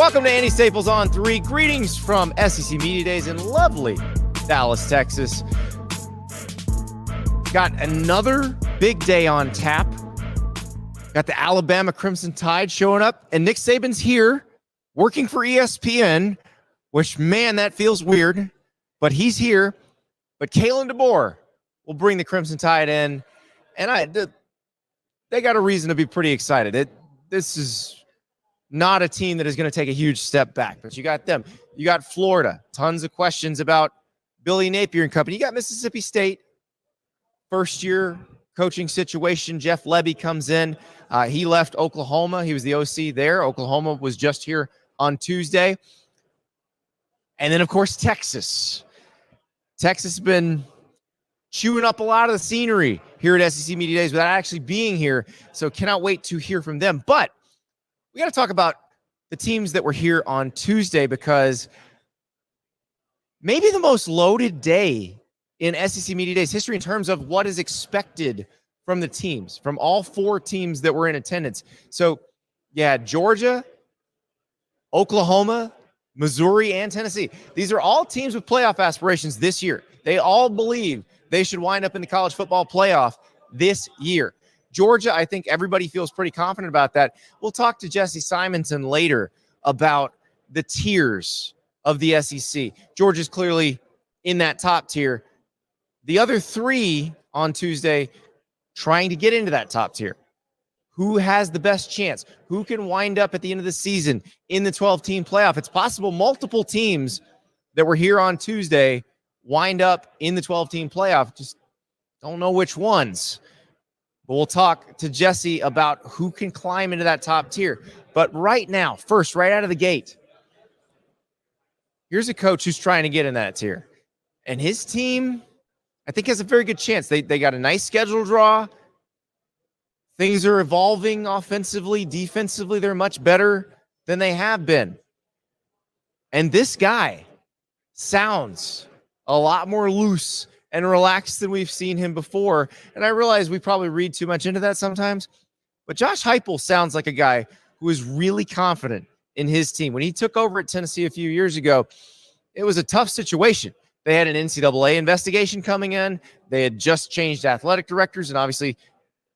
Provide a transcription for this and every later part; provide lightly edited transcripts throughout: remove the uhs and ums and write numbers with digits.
Welcome to Andy Staples on 3. Greetings from SEC Media Days in lovely Dallas, Texas. Got another big day on tap. Got the Alabama Crimson Tide showing up, and Nick Saban's here working for ESPN, which, man, that feels weird, but he's here. But Kalen DeBoer will bring the Crimson Tide in, and they got a reason to be pretty excited. This is not a team that is going to take a huge step back, but you got them. You got Florida. Tons of questions about Billy Napier and company. You got Mississippi State. First-year coaching situation. Jeff Lebby comes in. He left Oklahoma. He was the OC there. Oklahoma was just here on Tuesday. And then, of course, Texas. Texas has been chewing up a lot of the scenery here at SEC Media Days without actually being here, so cannot wait to hear from them. But we got to talk about the teams that were here on Tuesday, because maybe the most loaded day in SEC Media Days history in terms of what is expected from the teams, from all four teams that were in attendance. So, yeah, Georgia, Oklahoma, Missouri, and Tennessee. These are all teams with playoff aspirations this year. They all believe they should wind up in the college football playoff this year. Georgia, I think everybody feels pretty confident about that. We'll talk to Jesse Simonton later about the tiers of the SEC. Georgia's clearly in that top tier. The other three on Tuesday trying to get into that top tier. Who has the best chance? Who can wind up at the end of the season in the 12-team playoff? It's possible multiple teams that were here on Tuesday wind up in the 12-team playoff. Just don't know which ones. But we'll talk to Jesse about who can climb into that top tier. But right now, first, right out of the gate, here's a coach who's trying to get in that tier. And his team, I think, has a very good chance. They got a nice schedule draw. Things are evolving offensively. Defensively, they're much better than they have been. And this guy sounds a lot more loose and relaxed than we've seen him before. And I realize we probably read too much into that sometimes, but Josh Heupel sounds like a guy who is really confident in his team. When he took over at Tennessee a few years ago, it was a tough situation. They had an NCAA investigation coming in. They had just changed athletic directors, and obviously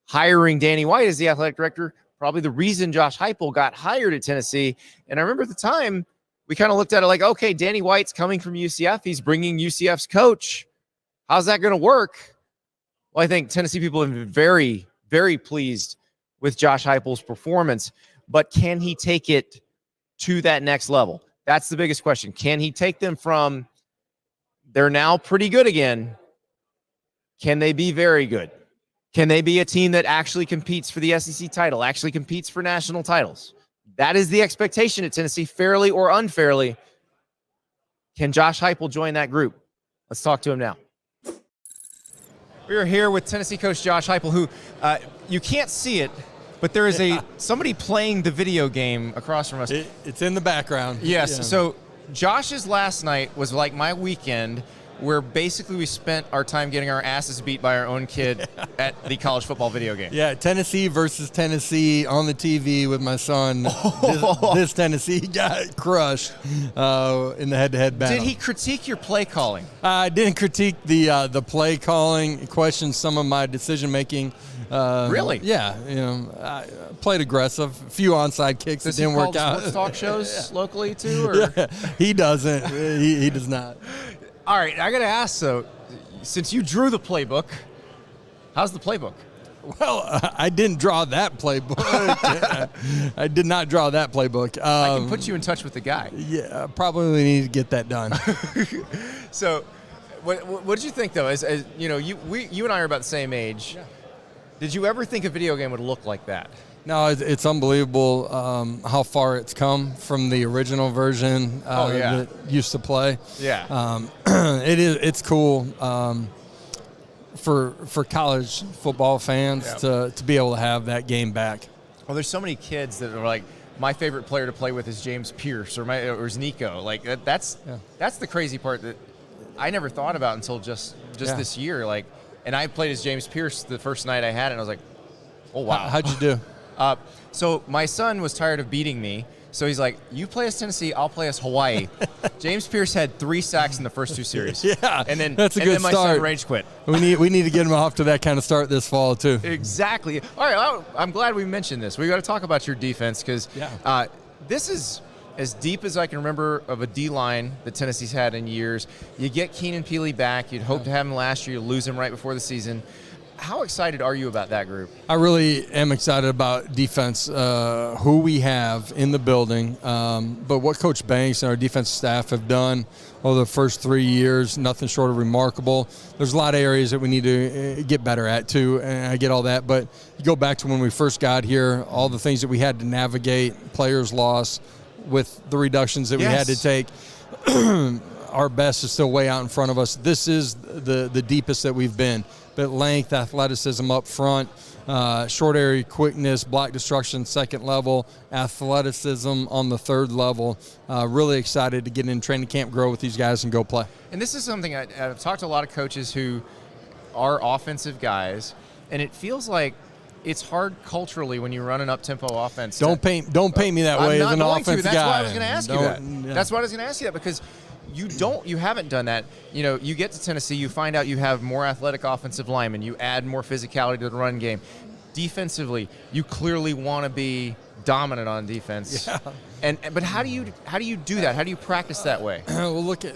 hiring Danny White as the athletic director, probably the reason Josh Heupel got hired at Tennessee. And I remember at the time, we kind of looked at it like, okay, Danny White's coming from UCF. He's bringing UCF's coach. How's that going to work? Well, I think Tennessee people have been very, very pleased with Josh Heupel's performance, but can he take it to that next level? That's the biggest question. Can he take them from they're now pretty good again? Can they be very good? Can they be a team that actually competes for the SEC title, actually competes for national titles? That is the expectation at Tennessee, fairly or unfairly. Can Josh Heupel join that group? Let's talk to him now. We are here with Tennessee coach Josh Heupel, who you can't see it, but there is somebody playing the video game across from us. It's in the background. Yes. Yeah. So Josh's last night was like my weekend, where basically we spent our time getting our asses beat by our own kid at the college football video game. Yeah, Tennessee versus Tennessee on the TV with my son. This Tennessee got crushed in the head-to-head battle. Did he critique your play calling? I didn't critique the play calling. He questioned some of my decision-making. Really? Yeah. I played aggressive. A few onside kicks that didn't work out. Sports talk shows locally too? Or? Yeah, he doesn't. He does not. All right, I got to ask, so, since you drew the playbook, how's the playbook? Well, I didn't draw that playbook. I did not draw that playbook. I can put you in touch with the guy. Yeah, probably need to get that done. So, what did you think, though? As you know, you and I are about the same age. Yeah. Did you ever think a video game would look like that? No, it's unbelievable how far it's come from the original version that used to play. Yeah, it's cool for college football fans to be able to have that game back. Well, there's so many kids that are like, my favorite player to play with is James Pierce or is Nico. Like that's the crazy part that I never thought about until just this year. Like, and I played as James Pierce the first night I had it, and I was like, oh wow. How'd you do? So my son was tired of beating me, So he's like, you play us Tennessee, I'll play us Hawaii. James Pierce had 3 sacks in the first 2 series. Yeah, and then that's a good my start. son rage quit. We need to get him off to that kind of start this fall too. Exactly. All right, well, I'm glad we mentioned this. We got to talk about your defense because this is as deep as I can remember of a D-line that Tennessee's had in years. You get Keenan Peely back. You'd hope to have him last year. You lose him right before the season. How excited are you about that group? I really am excited about defense, who we have in the building, but what Coach Banks and our defense staff have done over the first 3 years, nothing short of remarkable. There's a lot of areas that we need to get better at too, and I get all that, but you go back to when we first got here, all the things that we had to navigate, players lost with the reductions that we had to take. Our best is still way out in front of us. This is the deepest that we've been. But length, athleticism up front, short area quickness, block destruction, second level, athleticism on the third level. Really excited to get in training camp, grow with these guys, and go play. And this is something I've talked to a lot of coaches who are offensive guys, and it feels like it's hard culturally when you run an up-tempo offense. Don't paint me that way as an offensive guy. That's why I was going to ask you that. That's why I was going to ask you that, because you haven't done that. You get to Tennessee, you find out you have more athletic offensive linemen, you add more physicality to the run game. Defensively, you clearly want to be dominant on defense. Yeah. But how do you do that? How do you practice that way? Well, look at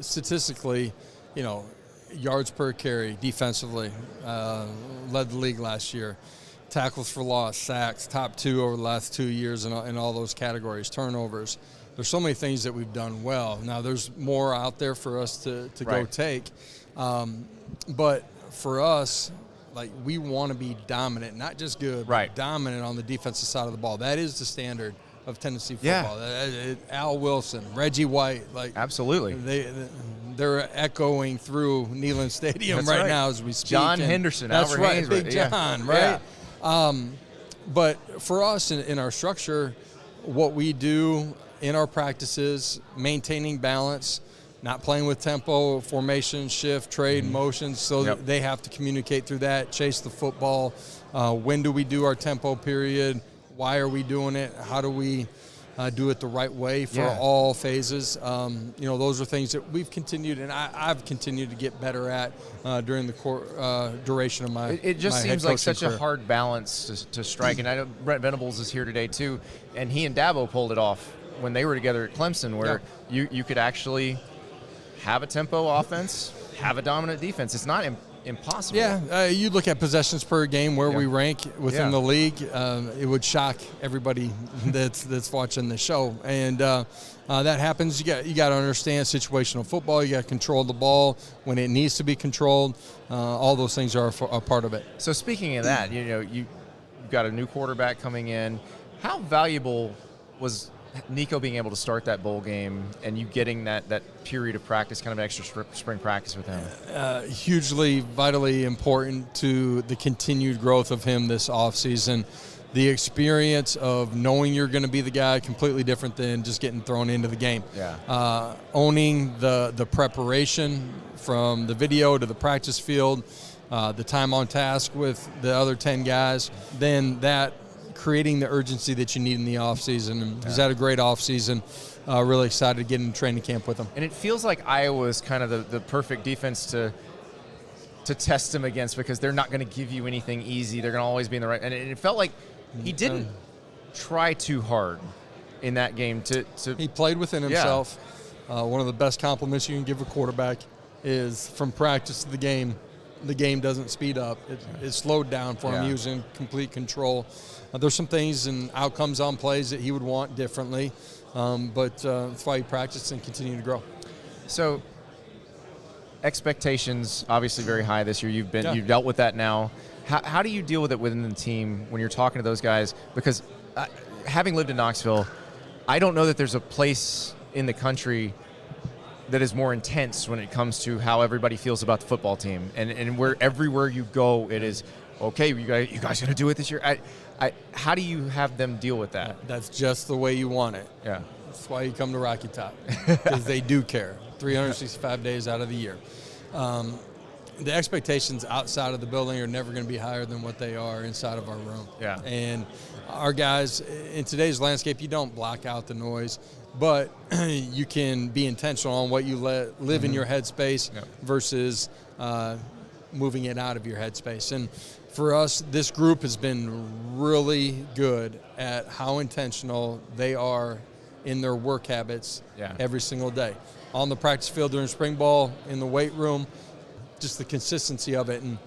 statistically, yards per carry defensively, led the league last year. Tackles for loss, sacks, top 2 over the last 2 years in all those categories. Turnovers. There's so many things that we've done well. Now, there's more out there for us to go take. But for us, we want to be dominant, not just good, but dominant on the defensive side of the ball. That is the standard of Tennessee football. Yeah. Al Wilson, Reggie White. Absolutely. They're echoing through Neyland Stadium right now as we speak. John Henderson, that's Albert right, Haynes, Big John, right? Yeah. But for us in our structure, what we do in our practices, maintaining balance, not playing with tempo, formation, shift, trade, motions, so they have to communicate through that, chase the football. When do we do our tempo period? Why are we doing it? How do we do it the right way for all phases? Those are things that we've continued, and I've continued to get better at during the duration of my It just seems like such career. A hard balance to strike, and I know Brent Venables is here today too, and he and Dabo pulled it off when they were together at Clemson, where you could actually have a tempo offense, have a dominant defense. It's not impossible. Yeah, you look at possessions per game where we rank within the league. It would shock everybody that's watching the show, and that happens. You got to understand situational football. You got to control the ball when it needs to be controlled. All those things are a part of it. So speaking of that, you've got a new quarterback coming in. How valuable was Nico being able to start that bowl game and you getting that period of practice, kind of extra spring practice with him? Hugely, vitally important to the continued growth of him this offseason. The experience of knowing you're going to be the guy, completely different than just getting thrown into the game. Yeah. Owning the preparation from the video to the practice field, the time on task with the other 10 guys, then that creating the urgency that you need in the offseason. And he's had a great offseason. Really excited to get into training camp with him. And it feels like Iowa's kind of the perfect defense to test him against, because they're not going to give you anything easy. They're going to always be in the right. And it felt like he didn't try too hard in that game. He played within himself. One of the best compliments you can give a quarterback is from practice to the game doesn't speed up. It slowed down for him. He was in complete control. There's some things and outcomes on plays that he would want differently, but that's why he practiced and continued to grow. So expectations obviously very high this year. You've dealt with that now. How do you deal with it within the team when you're talking to those guys? Because having lived in Knoxville, I don't know that there's a place in the country that is more intense when it comes to how everybody feels about the football team, and where everywhere you go, it is okay. You guys gonna do it this year? How do you have them deal with that? That's just the way you want it. Yeah, that's why you come to Rocky Top, because they do care 365 days out of the year. the expectations outside of the building are never going to be higher than what they are inside of our room. Yeah. And our guys, in today's landscape, you don't block out the noise, but you can be intentional on what you let live in your headspace versus moving it out of your headspace. And for us, this group has been really good at how intentional they are in their work habits every single day. On the practice field during spring ball, in the weight room, just the consistency of it. And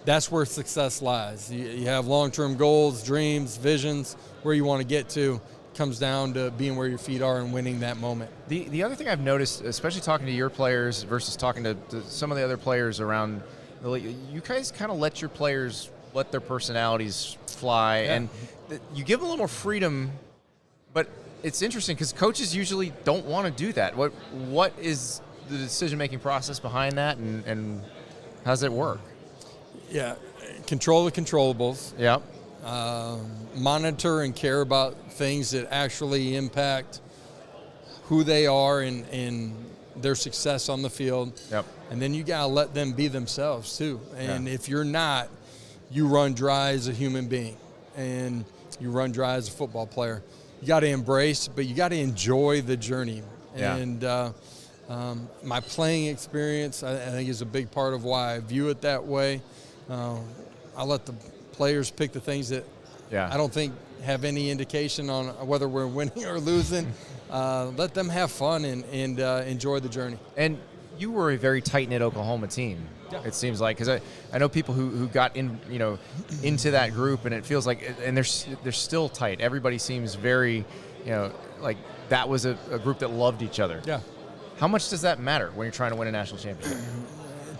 that's where success lies. You have long-term goals, dreams, visions, where you want to get to. Comes down to being where your feet are and winning that moment. The other thing I've noticed, especially talking to your players versus talking to some of the other players around the league, you guys kind of let your players let their personalities fly, and you give them a little more freedom, but it's interesting because coaches usually don't want to do that. What is the decision-making process behind that, and how does it work? Yeah, control the controllables. Yeah. Monitor and care about things that actually impact who they are and their success on the field. Yep. And then you got to let them be themselves too. And if you're not, you run dry as a human being and you run dry as a football player. You got to embrace, but you got to enjoy the journey. Yeah. And my playing experience, I think, is a big part of why I view it that way. I let the players pick the things that I don't think have any indication on whether we're winning or losing. Let them have fun and enjoy the journey. And you were a very tight-knit Oklahoma team, it seems like, because I know people who got into that group, and it feels like, and they're still tight. Everybody seems very, like that was a group that loved each other. Yeah. How much does that matter when you're trying to win a national championship?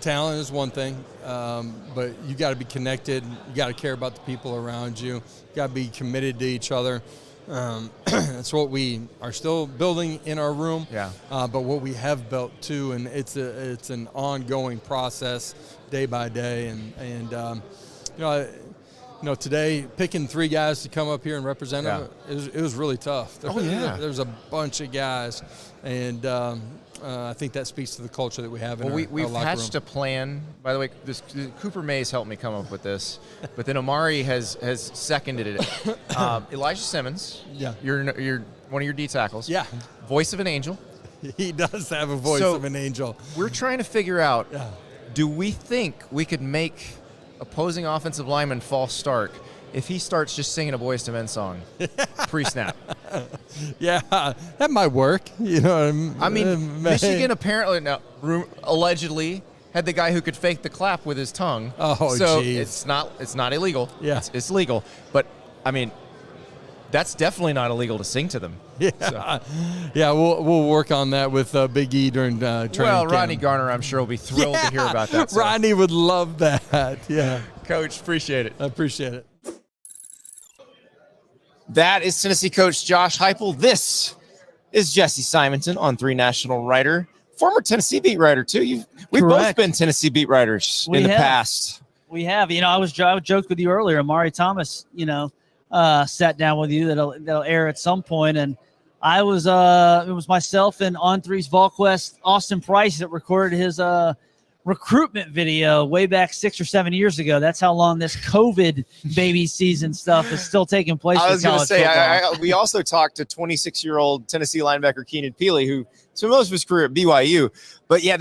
Talent is one thing, but you got to be connected. You got to care about the people around you. You got to be committed to each other. That's what we are still building in our room. Yeah. But what we have built too, and it's an ongoing process, day by day. And today picking 3 guys to come up here and represent them, it was really tough. There's a bunch of guys, and I think that speaks to the culture that we have in our we've locker hatched room. a plan. By the way, Cooper Mays helped me come up with this, but then Omari has seconded it. Elijah Simmons, you're one of your D tackles. Yeah. Voice of an angel. He does have a voice of an angel. We're trying to figure out, do we think we could make opposing offensive lineman false start if he starts just singing a Boyz II Men song pre-snap? Yeah, that might work. I mean, Michigan apparently allegedly had the guy who could fake the clap with his tongue. Oh, so geez. it's not illegal. Yeah, it's legal. But I mean, that's definitely not illegal to sing to them. Yeah, so. Yeah. We'll work on that with Big E during training camp. Rodney Garner, I'm sure, will be thrilled to hear about that. So. Rodney would love that. Yeah, Coach, appreciate it. I appreciate it. That is Tennessee coach Josh Heupel. This is Jesse Simonton, On3 national writer, former Tennessee beat writer too. We've both been Tennessee beat writers in the past. We have. I joked with you earlier. Amari Thomas, sat down with you. That'll air at some point, and I was. It was myself and On3's VolQuest Austin Price that recorded his recruitment video way back 6 or 7 years ago. That's how long this COVID baby season stuff is still taking place. I was going to say, we also talked to 26-year-old Tennessee linebacker Keenan Peely, who spent most of his career at BYU. But yeah,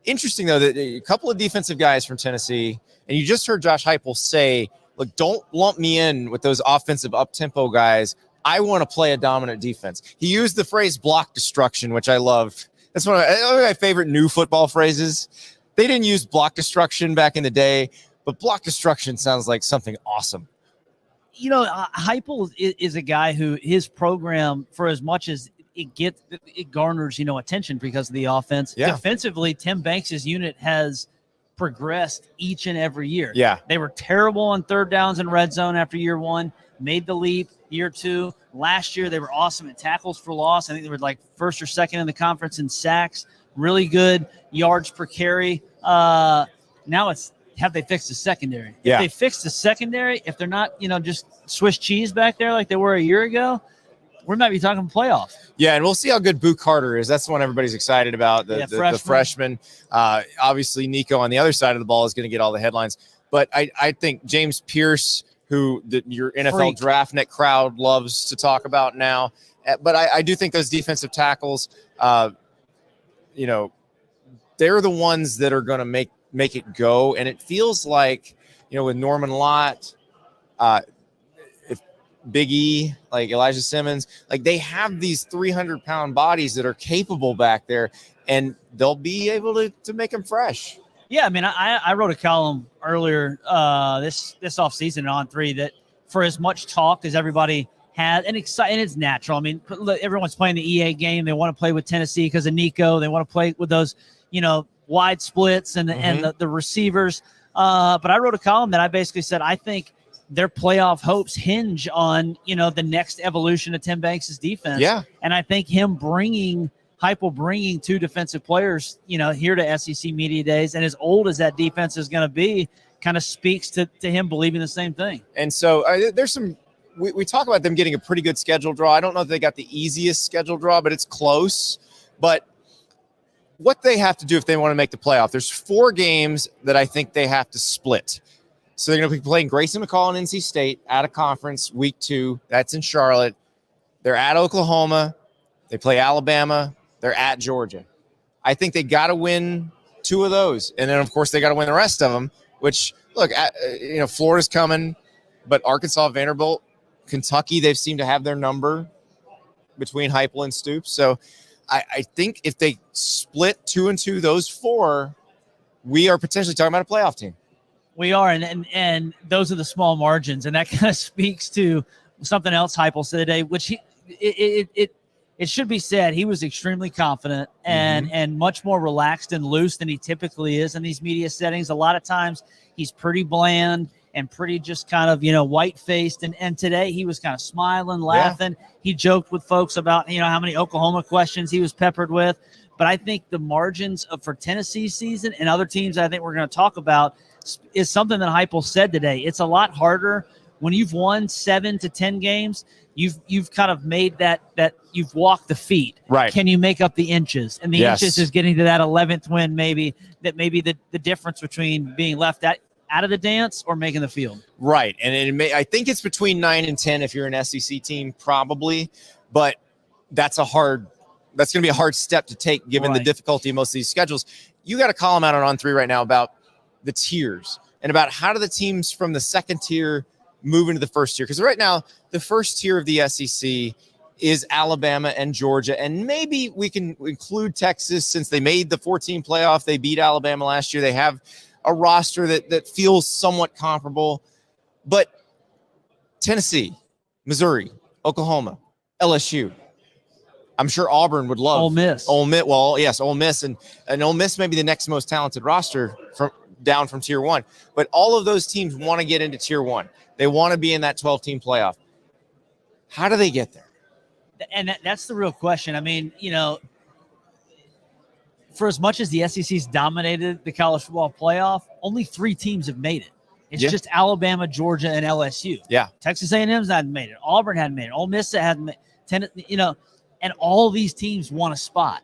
interesting though that a couple of defensive guys from Tennessee, and you just heard Josh Heupel say, "Look, don't lump me in with those offensive up-tempo guys. I want to play a dominant defense." He used the phrase "block destruction," which I loved. That's one of my favorite new football phrases. They didn't use block destruction back in the day, but block destruction sounds like something awesome. Heupel is a guy who his program, for as much as it garners, attention because of the offense. Yeah. Defensively, Tim Banks' unit has progressed each and every year. Yeah. They were terrible on third downs and red zone after year 1, made the leap year 2. Last year, they were awesome at tackles for loss. I think they were like first or second in the conference in sacks. Really good yards per carry. Now it's, have they fixed the secondary? Yeah. If they fixed the secondary, if they're not, just Swiss cheese back there like they were a year ago, we might be talking playoff. Yeah, and we'll see how good Boo Carter is. That's the one everybody's excited about, the freshman. Obviously, Nico on the other side of the ball is going to get all the headlines. But I think James Pierce, who your NFL DraftNet crowd loves to talk about now. But I do think those defensive tackles, you know, they're the ones that are going to make it go. And it feels like, you know, with Norman Lott, if Big E, like Elijah Simmons, like they have these 300-pound bodies that are capable back there, and they'll be able to make them fresh. Yeah, I mean, I wrote a column earlier this offseason on On3 that for as much talk as everybody had, and it's natural. I mean, everyone's playing the EA game. They want to play with Tennessee because of Nico. They want to play with those, you know, wide splits and the receivers. But I wrote a column that I basically said I think their playoff hopes hinge on, you know, the next evolution of Tim Banks' defense. Yeah. And I think him Heupel bringing two defensive players, you know, here to SEC Media Days, and as old as that defense is going to be, kind of speaks to him believing the same thing. And so there's some – we talk about them getting a pretty good schedule draw. I don't know if they got the easiest schedule draw, but it's close. But what they have to do if they want to make the playoff, there's 4 games that I think they have to split. So they're going to be playing Grayson McCall and NC State out of conference week 2. That's in Charlotte. They're at Oklahoma. They play Alabama. They're at Georgia. I think they got to win 2 of those. And then, of course, they got to win the rest of them, which, look, you know, Florida's coming, but Arkansas, Vanderbilt, Kentucky, they've seemed to have their number between Heupel and Stoops. So I think if they split 2 and 2, those 4, we are potentially talking about a playoff team. We are, and those are the small margins, and that kind of speaks to something else Heupel said today, which it should be said, he was extremely confident and much more relaxed and loose than he typically is in these media settings. A lot of times he's pretty bland and pretty just kind of, you know, white-faced. And today he was kind of smiling, laughing. Yeah. He joked with folks about, you know, how many Oklahoma questions he was peppered with. But I think the margins for Tennessee's season and other teams I think we're going to talk about is something that Heupel said today. It's a lot harder when you've won 7 to 10 games. You've kind of made that you've walked the feet. Right. Can you make up the inches? And the inches is getting to that 11th win, maybe the difference between being left out of the dance or making the field. Right. And I think it's between 9 and 10 if you're an SEC team, probably. But that's going to be a hard step to take given the difficulty of most of these schedules. You got a column out on On3 right now about the tiers and about how do the teams from the second tier move into the first tier. Because right now, the first tier of the SEC is Alabama and Georgia. And maybe we can include Texas since they made the 14 playoff. They beat Alabama last year. They have a roster that feels somewhat comparable. But Tennessee, Missouri, Oklahoma, LSU. I'm sure Auburn would love Ole Miss. Well, yes, Ole Miss. And Ole Miss may be the next most talented roster down from tier 1. But all of those teams want to get into tier 1. They want to be in that 12-team playoff. How do they get there? And that's the real question. I mean, you know, for as much as the SEC's dominated the college football playoff, only 3 teams have made it. It's just Alabama, Georgia, and LSU. Yeah. Texas A&M's hadn't made it. Auburn hadn't made it. Ole Miss hadn't made it. You know, and all these teams want a spot.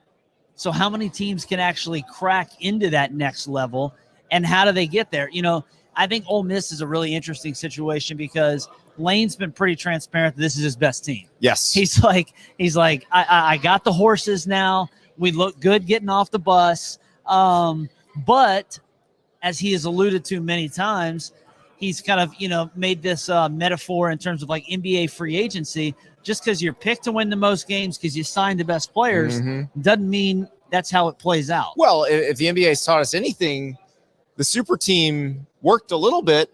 So how many teams can actually crack into that next level, and how do they get there? You know, I think Ole Miss is a really interesting situation because Lane's been pretty transparent that this is his best team. Yes. He's like, I got the horses now. We look good getting off the bus. But as he has alluded to many times, he's kind of, you know, made this metaphor in terms of like NBA free agency. Just because you're picked to win the most games because you signed the best players doesn't mean that's how it plays out. Well, if the NBA's taught us anything, the super team worked a little bit,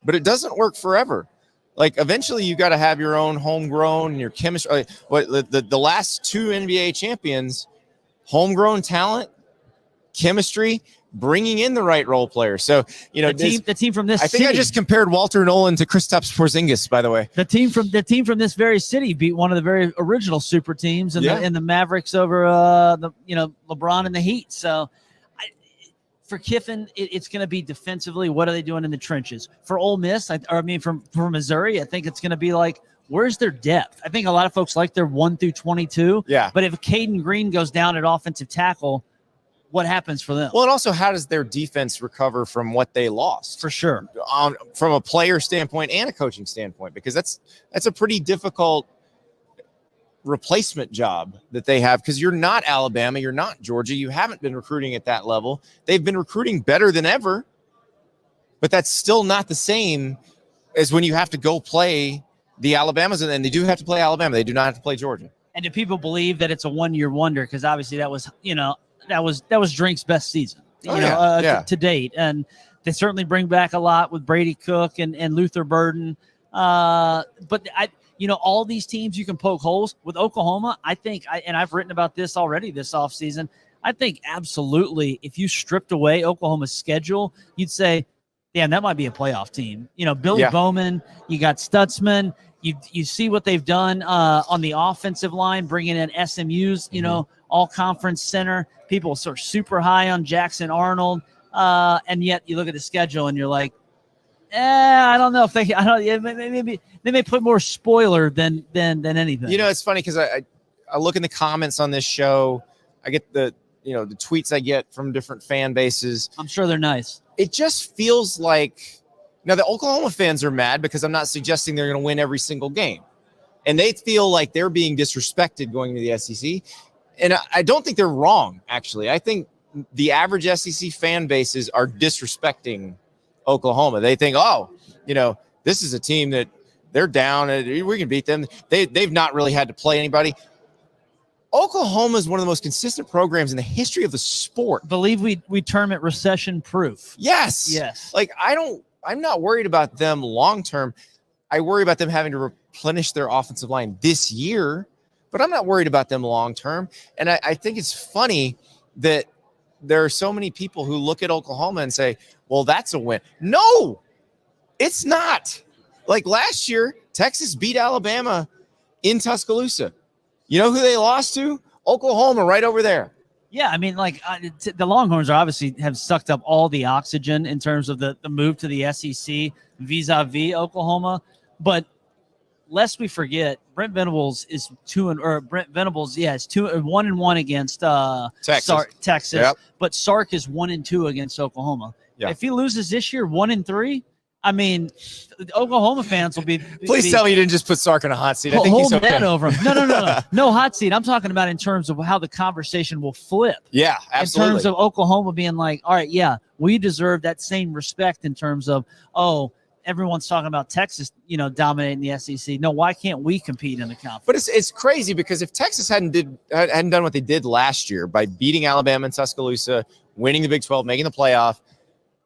but it doesn't work forever. Like eventually you got to have your own homegrown and your chemistry. The last 2 NBA champions, homegrown talent, chemistry, bringing in the right role players. So, you know, the team from this I think I just compared Walter Nolan to Kristaps Porzingis, by the way. The team from this very city beat one of the very original super teams in the Mavericks over LeBron and the Heat. So for Kiffin, it's going to be defensively. What are they doing in the trenches? For Ole Miss, for Missouri, I think it's going to be like, where's their depth? I think a lot of folks like their 1 through 22. Yeah. But if Caden Green goes down at offensive tackle, what happens for them? Well, and also, how does their defense recover from what they lost? For sure. From a player standpoint and a coaching standpoint, because that's a pretty difficult replacement job that they have, because you're not Alabama, you're not Georgia, you haven't been recruiting at that level. They've been recruiting better than ever, but that's still not the same as when you have to go play the Alabamas, and they do have to play Alabama. They do not have to play Georgia. And do people believe that it's a one-year wonder? Because obviously that was Drink's best season, to date. And they certainly bring back a lot with Brady Cook and Luther Burden. But all these teams you can poke holes with. Oklahoma, I think, and I've written about this already this offseason, I think absolutely if you stripped away Oklahoma's schedule, you'd say, damn, that might be a playoff team. Billy Bowman, you got Stutzman, you see what they've done on the offensive line, bringing in SMU's, all conference center. People are super high on Jackson Arnold, and yet you look at the schedule and you're like, I don't know if maybe they may put more spoiler than anything. It's funny because I look in the comments on this show. I get the tweets I get from different fan bases. I'm sure they're nice. It just feels like now the Oklahoma fans are mad because I'm not suggesting they're going to win every single game, and they feel like they're being disrespected going to the SEC. And I don't think they're wrong. Actually, I think the average SEC fan bases are disrespecting Oklahoma. They think, this is a team that they're down and we can beat them. They've not really had to play anybody. Oklahoma is one of the most consistent programs in the history of the sport. Believe we term it recession proof. Yes. Like I'm not worried about them long term. I worry about them having to replenish their offensive line this year, but I'm not worried about them long term. And I think it's funny that there are so many people who look at Oklahoma and say, well, that's a win. No, it's not. Like last year, Texas beat Alabama in Tuscaloosa. You know who they lost to? Oklahoma, right over there. Yeah, I mean, the Longhorns obviously have sucked up all the oxygen in terms of the move to the SEC vis-a-vis Oklahoma. But lest we forget, Brent Venables is 1-1 against Texas. Yep. But Sark is 1-2 against Oklahoma. Yeah. If he loses this year, 1-3. I mean, Oklahoma fans will be. Please tell me you didn't just put Sark in a hot seat. I think hold he's okay. that over him. No hot seat. I'm talking about in terms of how the conversation will flip. Yeah, absolutely. In terms of Oklahoma being like, all right, yeah, we deserve that same respect in terms of, everyone's talking about Texas, dominating the SEC. No, why can't we compete in the conference? But it's crazy because if Texas hadn't done what they did last year by beating Alabama and Tuscaloosa, winning the Big 12, making the playoff,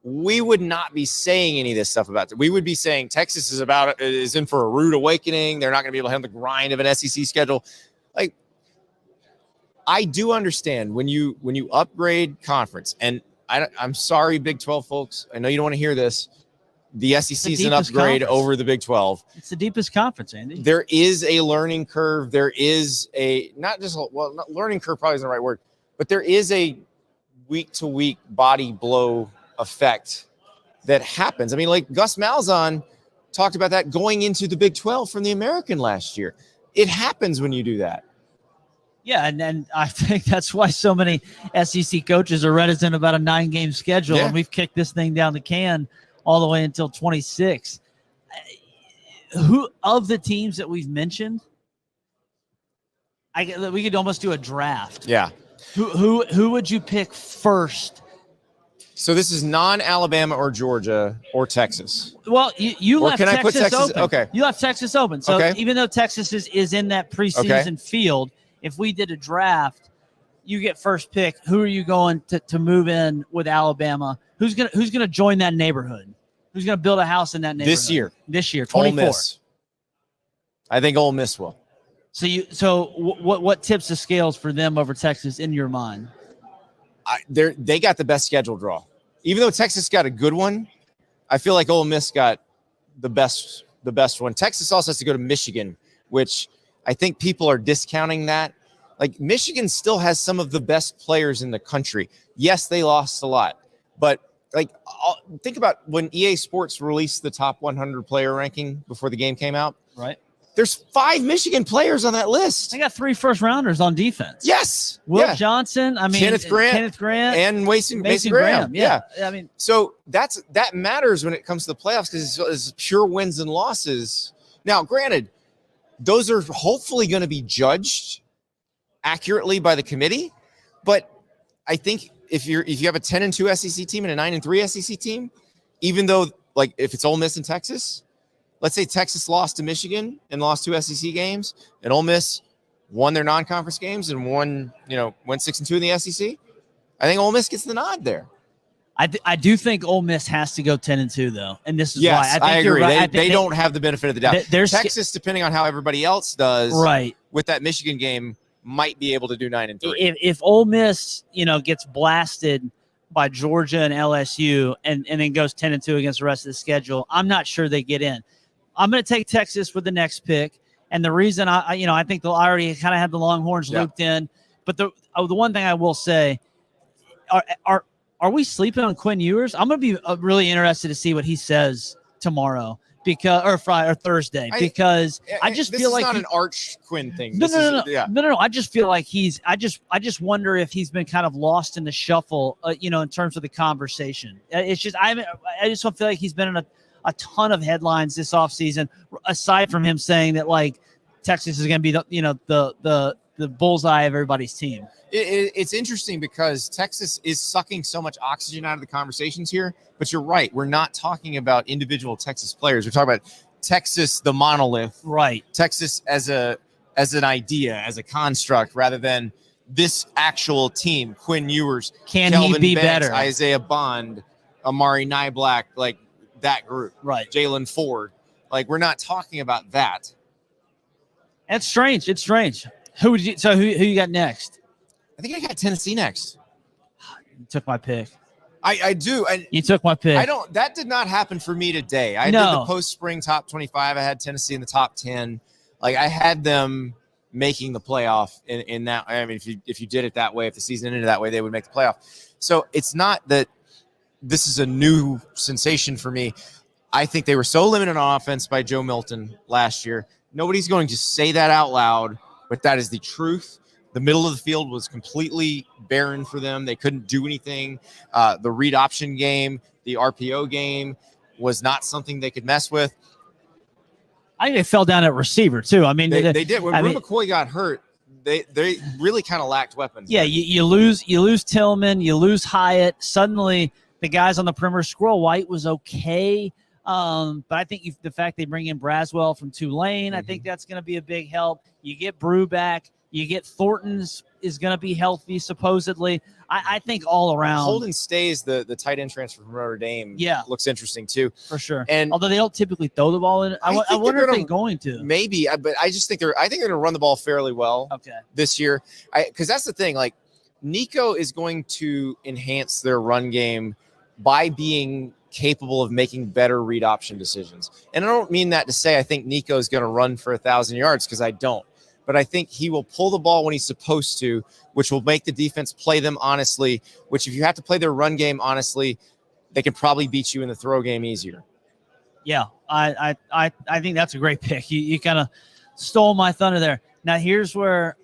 we would not be saying any of this stuff about it. We would be saying Texas is in for a rude awakening. They're not going to be able to handle the grind of an SEC schedule. Like, I do understand when you upgrade conference, and I'm sorry, Big 12 folks, I know you don't want to hear this. The SEC is an upgrade over the Big 12. It's the deepest conference, Andy. There is a learning curve. There is not learning curve probably isn't the right word, but there is a week-to-week body blow effect that happens. I mean, like Gus Malzahn talked about that going into the Big 12 from the American last year. It happens when you do that. Yeah, and I think that's why so many SEC coaches are reticent about a 9-game schedule, and we've kicked this thing down the can all the way until 26. Who of the teams that we've mentioned, we could almost do a draft. Yeah. Who would you pick first? So this is non-Alabama or Georgia or Texas. Well, you left Texas open. Okay. You left Texas open. So even though Texas is in that preseason field, if we did a draft, you get first pick. Who are you going to move in with Alabama? Who's gonna join that neighborhood? Who's gonna build a house in that neighborhood? This year, 24. Ole Miss. I think Ole Miss will. So what tips the scales for them over Texas in your mind? They got the best schedule draw. Even though Texas got a good one, I feel like Ole Miss got the best one. Texas also has to go to Michigan, which I think people are discounting that. Like, Michigan still has some of the best players in the country. Yes, they lost a lot, but think about when EA Sports released the top 100 player ranking before the game came out. Right. There's 5 Michigan players on that list. They got 3 first-rounders on defense. Yes. Will Johnson, Kenneth Grant, and Mason Graham. Yeah. I mean, so that matters when it comes to the playoffs because it's pure wins and losses. Now, granted, those are hopefully going to be judged accurately by the committee, but I think if you have a 10-2 SEC team and a 9-3 SEC team, even though like if it's Ole Miss and Texas, let's say Texas lost to Michigan and lost 2 SEC games, and Ole Miss won their non-conference games and went 6-2 in the SEC. I think Ole Miss gets the nod there. I do think Ole Miss has to go 10-2 though, and this is why I think I agree. Right. They don't have the benefit of the doubt. There's Texas, depending on how everybody else does, right with that Michigan game, might be able to do 9-3. If Ole Miss, gets blasted by Georgia and LSU, and then goes 10-2 against the rest of the schedule, I'm not sure they get in. I'm going to take Texas with the next pick, and the reason I think they'll already kind of have the Longhorns looped in. But the one thing I will say, are we sleeping on Quinn Ewers? I'm going to be really interested to see what he says tomorrow or Thursday because I just feel like this is not an Arch Quinn thing. No. I just feel like I just wonder if he's been kind of lost in the shuffle, in terms of the conversation. It's just I just don't feel like he's been in a ton of headlines this offseason, aside from him saying that like Texas is going to be the bullseye of everybody's team. It's interesting because Texas is sucking so much oxygen out of the conversations here, but you're right. We're not talking about individual Texas players. We're talking about Texas, the monolith, right? Texas as an idea, as a construct, rather than this actual team. Quinn Ewers, Kelvin he be Banks, better? Isaiah Bond, Amari Niblack, like that group, right? Jalen Ford. Like we're not talking about that. That's strange. It's strange. Who you got next? I think I got Tennessee next. You took my pick. I do. You took my pick. That did not happen for me today. I did the post-spring top 25. I had Tennessee in the top 10. Like I had them making the playoff in that. I mean, if you did it that way, if the season ended that way, they would make the playoff. So it's not that this is a new sensation for me. I think they were so limited on offense by Joe Milton last year. Nobody's going to say that out loud, but that is the truth. The middle of the field was completely barren for them. They couldn't do anything. The read option game, the RPO game was not something they could mess with. I think they fell down at receiver too. I mean, they did. When Rue McCoy got hurt, they really kind of lacked weapons. Yeah, you lose Tillman, you lose Hyatt. Suddenly, the guys on the perimeter. Squirrel White was okay. But I think the fact they bring in Braswell from Tulane, I think that's going to be a big help. You get Brew back. You get Thornton's is going to be healthy, supposedly. I think all around. Holden Stays, the tight end transfer from Notre Dame, looks interesting too. For sure. And although they don't typically throw the ball in, I wonder if they're going to. Maybe, but I think they're going to run the ball fairly well this year. Because that's the thing. Like, Nico is going to enhance their run game by being capable of making better read option decisions. And I don't mean that to say I think Nico is going to run for 1,000 yards, because I don't. But I think he will pull the ball when he's supposed to, which will make the defense play them honestly, which if you have to play their run game honestly, they can probably beat you in the throw game easier. Yeah, I think that's a great pick. You kind of stole my thunder there. Now, here's where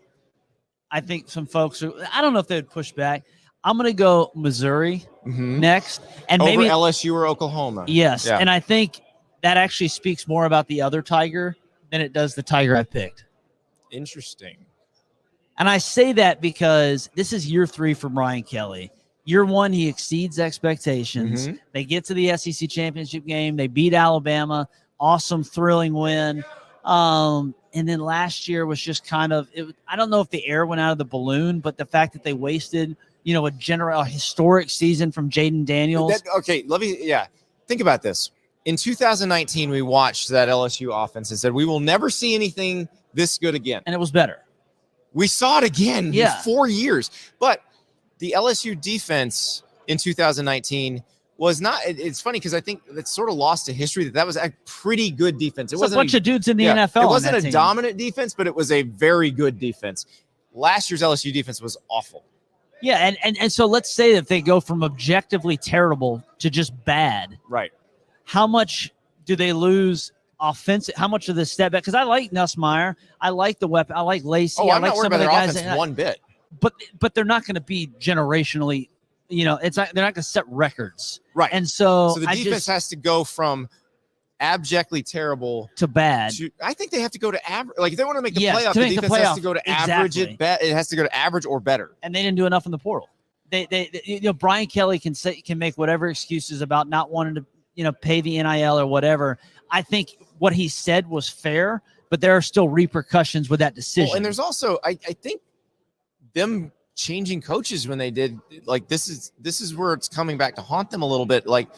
I think some folks I don't know if they would push back. I'm going to go Missouri next. And maybe over LSU or Oklahoma. Yes, and I think that actually speaks more about the other Tiger than it does the Tiger I picked. Interesting. And I say that because this is year 3 for Brian Kelly. Year 1, he exceeds expectations. They get to the SEC championship game. They beat Alabama. Awesome, thrilling win. And then last year was just kind of, I don't know if the air went out of the balloon, but the fact that they wasted, a historic season from Jaden Daniels. Think about this. In 2019, we watched that LSU offense and said, we will never see anything this good again. And it was better. We saw it again in 4 years. But the LSU defense in 2019 was not – it's funny because I think it's sort of lost to history that was a pretty good defense. It wasn't a bunch of dudes in the NFL. It wasn't a dominant defense, but it was a very good defense. Last year's LSU defense was awful. Yeah, and so let's say that they go from objectively terrible to just bad. Right. How much do they lose offensive, how much of the step back, because I like Nussmeier, I like the weapon, I like Lacey, Oh, I I'm like not worried some about of the their guys, offense one bit. but they're not going to be generationally, it's not, they're not going to set records, Right? And so the defense has to go from abjectly terrible to bad. I think they have to go to average. Like if they want to make the Yes, playoff, the defense has to go to average. Exactly. It has to go to average or better. And they didn't do enough in the portal. They Brian Kelly can make whatever excuses about not wanting to, pay the NIL or whatever. I think what he said was fair, but there are still repercussions with that decision. Well, and there's also, I think them changing coaches when they did, like this is where it's coming back to haunt them a little bit. Like,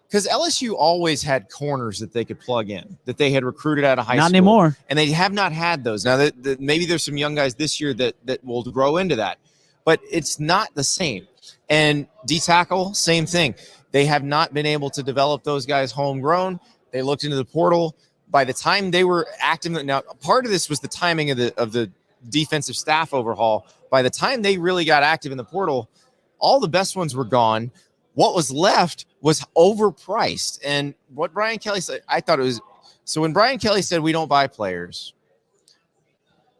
because LSU always had corners that they could plug in, that they had recruited out of high school. Not anymore. And they have not had those. Now, maybe there's some young guys this year that will grow into that. But it's not the same. And D-tackle, same thing. They have not been able to develop those guys homegrown. They looked into the portal. By the time they were active, now part of this was the timing of the defensive staff overhaul. By the time they really got active in the portal, all the best ones were gone. What was left was overpriced. And what Brian Kelly said, I thought it was – so when Brian Kelly said we don't buy players,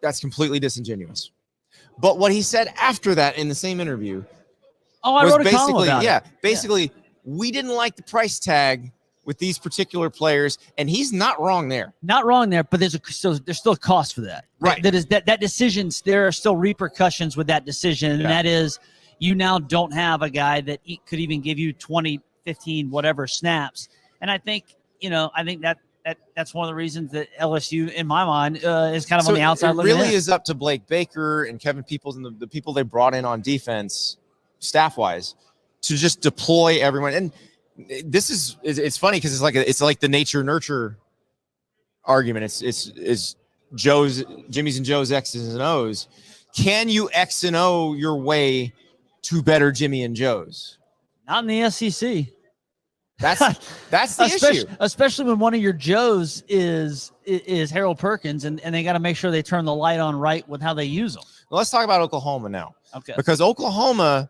that's completely disingenuous. But what he said after that in the same interview was basically, we didn't like the price tag with these particular players, and he's not wrong there. Not wrong there, but there's still a cost for that. Right. That decisions, there are still repercussions with that decision, and that is – you now don't have a guy that could even give you 20, 15, whatever snaps. And I think, that's one of the reasons that LSU, in my mind, is kind of on the outside looking in. It really is up to Blake Baker and Kevin Peoples and the people they brought in on defense, staff-wise, to just deploy everyone. And it's funny because it's like the nature-nurture argument. It's Jimmy's and Joe's X's and O's. Can you X and O your way to better Jimmy and Joe's? Not in the SEC. That's the issue. Especially when one of your Joes is Harold Perkins, and they got to make sure they turn the light on right with how they use them. Well, let's talk about Oklahoma now. Okay. Because Oklahoma,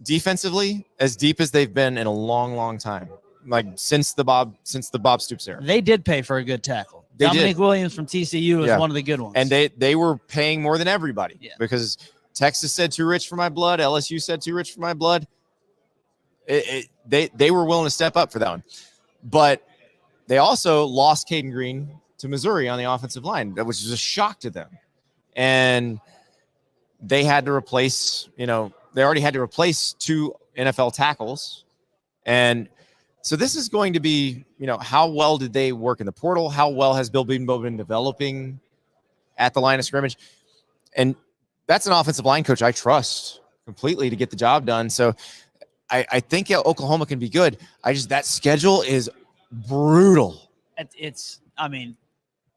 defensively, as deep as they've been in a long, long time, like since the Bob Stoops era. They did pay for a good tackle. Dominic Williams from TCU is one of the good ones. And they were paying more than everybody because Texas said too rich for my blood. LSU said too rich for my blood. They were willing to step up for that one. But they also lost Caden Green to Missouri on the offensive line, which was a shock to them. And they had to replace, they already had to replace 2 NFL tackles. And so this is going to be, how well did they work in the portal? How well has Bill Bedenbaugh been developing at the line of scrimmage? And that's an offensive line coach I trust completely to get the job done. So I think Oklahoma can be good. That schedule is brutal.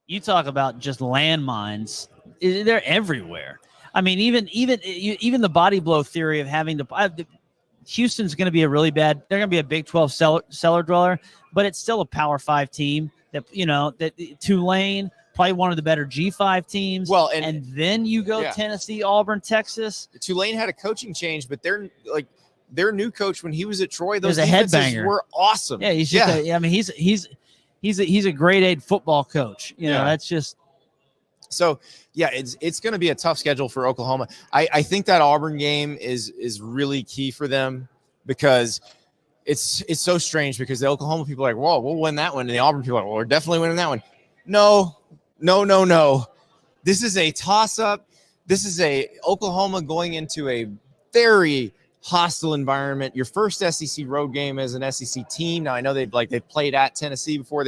You talk about just landmines. They're everywhere. Even the body blow theory of having to Houston's going to be they're going to be a Big 12 cellar dweller, but it's still a Power 5 team that Tulane, probably one of the better G5 teams. Well, and then you go Tennessee, Auburn, Texas. Tulane had a coaching change, but their new coach when he was at Troy, those a headbanger. Were awesome. Yeah, he's a grade A football coach. That's just. So it's going to be a tough schedule for Oklahoma. I think that Auburn game is really key for them because it's so strange because the Oklahoma people are like, whoa, we'll win that one. And the Auburn people are like, well, we're definitely winning that one. No. This is a toss-up. This is Oklahoma going into a very hostile environment. Your first SEC road game as an SEC team. Now I know they've played at Tennessee before.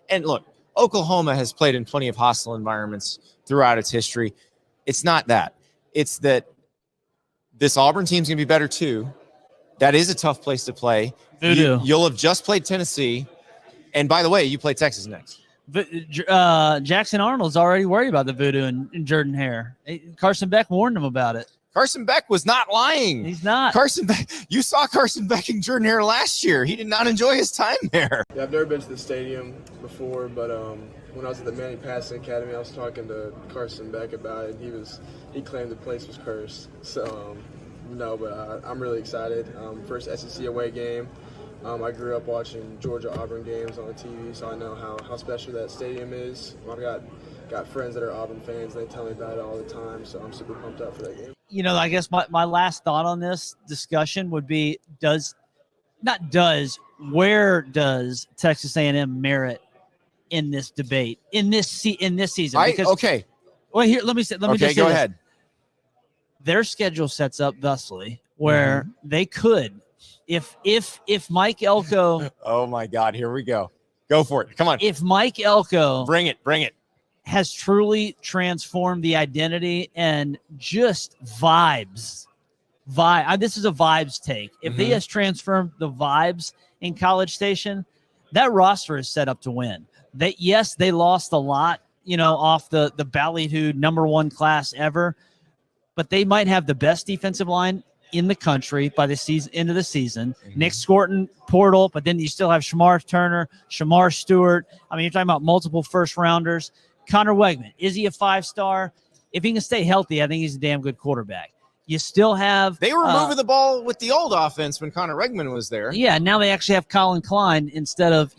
And look, Oklahoma has played in plenty of hostile environments throughout its history. It's not that. It's that this Auburn team's going to be better too. That is a tough place to play. You'll have just played Tennessee. And by the way, you play Texas next. Jackson Arnold's already worried about the voodoo and Jordan Hare. Carson Beck warned him about it. Carson Beck was not lying. He's not. Carson Beck. You saw Carson Beck and Jordan Hare last year. He did not enjoy his time there. Yeah, I've never been to the stadium before, but when I was at the Manning Passing Academy, I was talking to Carson Beck about it. He claimed the place was cursed. So, no, but I'm really excited. First SEC away game. I grew up watching Georgia-Auburn games on the TV, so I know how special that stadium is. I've got friends that are Auburn fans, and they tell me about it all the time, so I'm super pumped up for that game. I guess my last thought on this discussion would be where does Texas A&M merit in this debate in this season? Okay. Well, here let me just say Go this. ahead. Their schedule sets up thusly where they could, if Mike Elko. Oh my God, here we go. Go for it. Come on. If Mike Elko Bring it. has truly transformed the identity and just vibes. This is a vibes take. If he has transformed the vibes in College Station, that roster is set up to win. They lost a lot, off the ballyhooed #1 class ever, but they might have the best defensive line in the country by the season end of the season. Nick Scorton, portal, but then you still have Shamar Turner, Shamar Stewart. I mean, you're talking about multiple first rounders. Connor Wegman, is he a 5-star? If he can stay healthy, I think he's a damn good quarterback. You still have They were moving the ball with the old offense when Connor Wegman was there. Yeah, now they actually have Colin Klein instead of,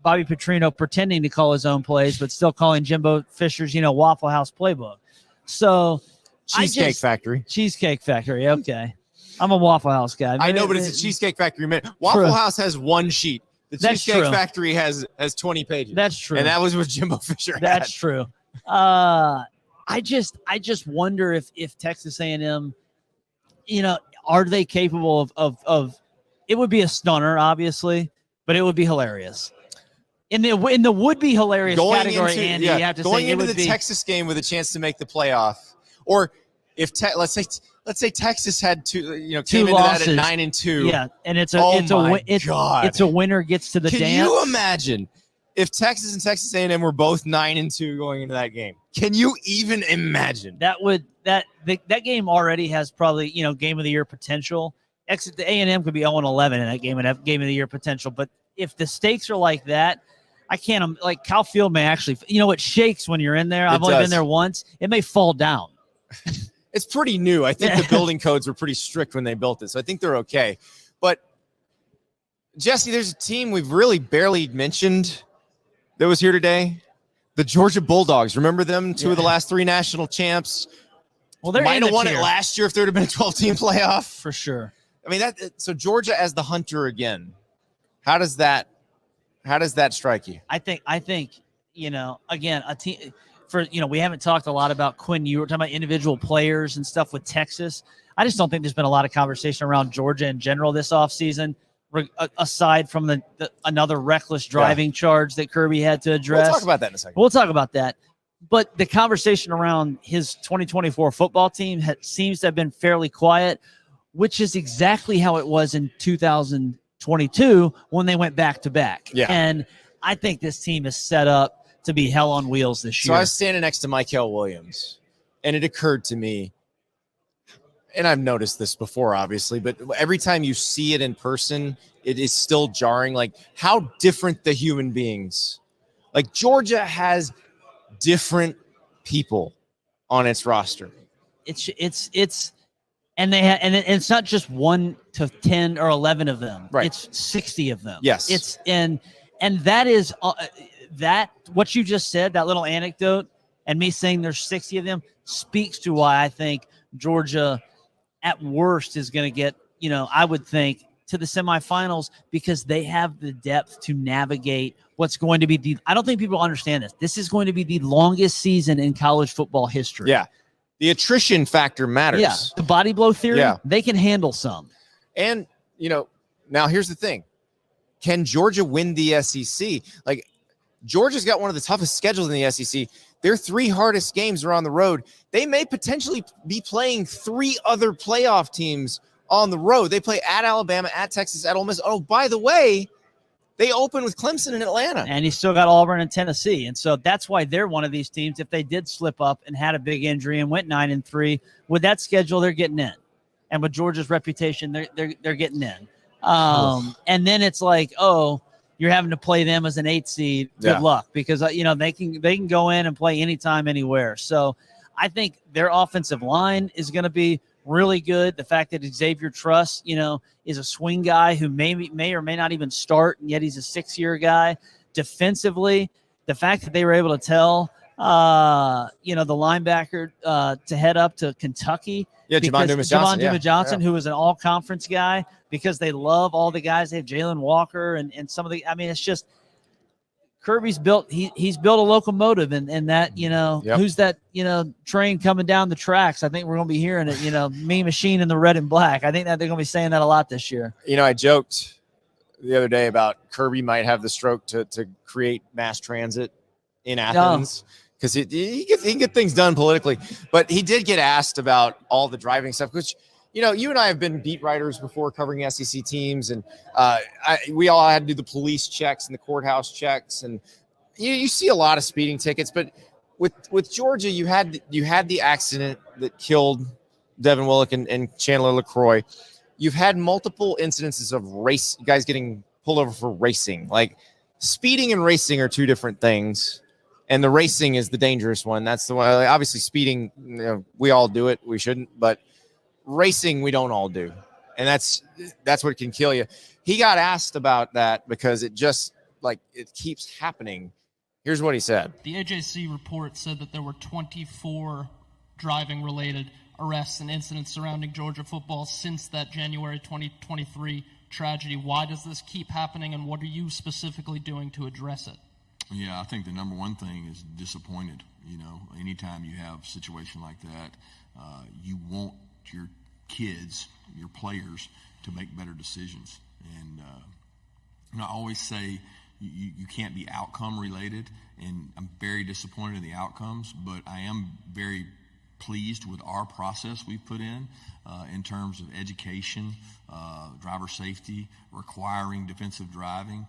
Bobby Petrino pretending to call his own plays, but still calling Jimbo Fisher's, Waffle House playbook. So Cheesecake Factory. Cheesecake Factory, okay. I'm a Waffle House guy. I know, but it's a Cheesecake Factory minute. Waffle House has one sheet. The That's Cheesecake true. Factory has 20 pages. That's true. And that was what Jimbo Fisher had. That's true. I just wonder if Texas A&M, are they capable of it would be a stunner, obviously, but it would be hilarious. In the would be hilarious category, Andy, you have to going say into it would the be Texas game with a chance to make the playoff, or if let's say Texas had came into losses. that at 9-2. Yeah, and it's a winner gets to the Can dance. you imagine if Texas and Texas A&M were both 9-2 going into that game? Can you even imagine? That game already has probably game of the year potential. The A&M could be 0-11 in that game and have game of the year potential. But if the stakes are like that, I can't Kyle Field may actually it shakes when you're in there. I've only been there once. It may fall down. It's pretty new. I think the building codes were pretty strict when they built it, so I think they're okay. But Jesse, there's a team we've really barely mentioned that was here today. The Georgia Bulldogs. Remember them? Two of the last 3 national champs. Well, they might have won it last year if there would have been a 12-team playoff. For sure. I mean, so Georgia as the hunter again. How does that strike you? I think again, a team we haven't talked a lot about Quinn. You were talking about individual players and stuff with Texas. I just don't think there's been a lot of conversation around Georgia in general this offseason, aside from another reckless driving charge that Kirby had to address. We'll talk about that in a second. We'll talk about that. But the conversation around his 2024 football team seems to have been fairly quiet, which is exactly how it was in 2022 when they went back-to-back. Yeah. And I think this team is set up to be hell on wheels this year. So I was standing next to Mykel Williams, and it occurred to me, and I've noticed this before, obviously, but every time you see it in person, it is still jarring, like how different the human beings. Like Georgia has different people on its roster. And it's not just 1 to 10 or 11 of them. Right. It's 60 of them. Yes. And that is that what you just said, that little anecdote, and me saying there's 60 of them speaks to why I think Georgia at worst is going to get, I would think to the semifinals, because they have the depth to navigate what's going to be I don't think people understand this. This is going to be the longest season in college football history. Yeah. The attrition factor matters. Yeah. The body blow theory, Yeah. They can handle some. And, now here's the thing. Can Georgia win the SEC? Like, Georgia's got one of the toughest schedules in the SEC. Their 3 hardest games are on the road. They may potentially be playing 3 other playoff teams on the road. They play at Alabama, at Texas, at Ole Miss. Oh, by the way, they open with Clemson in Atlanta. And you still got Auburn and Tennessee. And so that's why they're one of these teams. If they did slip up and had a big injury and went 9-3, with that schedule, they're getting in. And with Georgia's reputation, they're getting in. And then it's like, you're having to play them as an 8 seed. Good luck, because they can go in and play anytime, anywhere. So I think their offensive line is going to be really good. The fact that Xavier Truss, is a swing guy who may or may not even start, and yet he's a 6-year guy. Defensively, the fact that they were able to tell, the linebacker to head up to Kentucky. Yeah, Javon Dumas-Johnson, who was an all-conference guy, because they love all the guys. They have Jalen Walker and some of the – I mean, it's just Kirby's built – he's built a locomotive, and that, who's that, train coming down the tracks? I think we're going to be hearing it, Mean Machine in the red and black. I think that they're going to be saying that a lot this year. I joked the other day about Kirby might have the stroke to create mass transit in Athens. Because he can get things done politically. But he did get asked about all the driving stuff, which, you and I have been beat writers before covering SEC teams. And we all had to do the police checks and the courthouse checks. And you see a lot of speeding tickets. But with Georgia, you had the accident that killed Devin Willock and Chandler LaCroix. You've had multiple incidences of guys getting pulled over for racing. Like, speeding and racing are two different things. And the racing is the dangerous one. That's the one. Obviously, speeding, we all do it. We shouldn't. But racing, we don't all do. And that's what can kill you. He got asked about that because it just, it keeps happening. Here's what he said. The AJC report said that there were 24 driving-related arrests and incidents surrounding Georgia football since that January 2023 tragedy. Why does this keep happening, and what are you specifically doing to address it? Yeah, I think the number one thing is disappointed. Anytime you have a situation like that, you want your kids, your players, to make better decisions. And I always say you can't be outcome related, and I'm very disappointed in the outcomes, but I am very pleased with our process we've put in terms of education, driver safety, requiring defensive driving,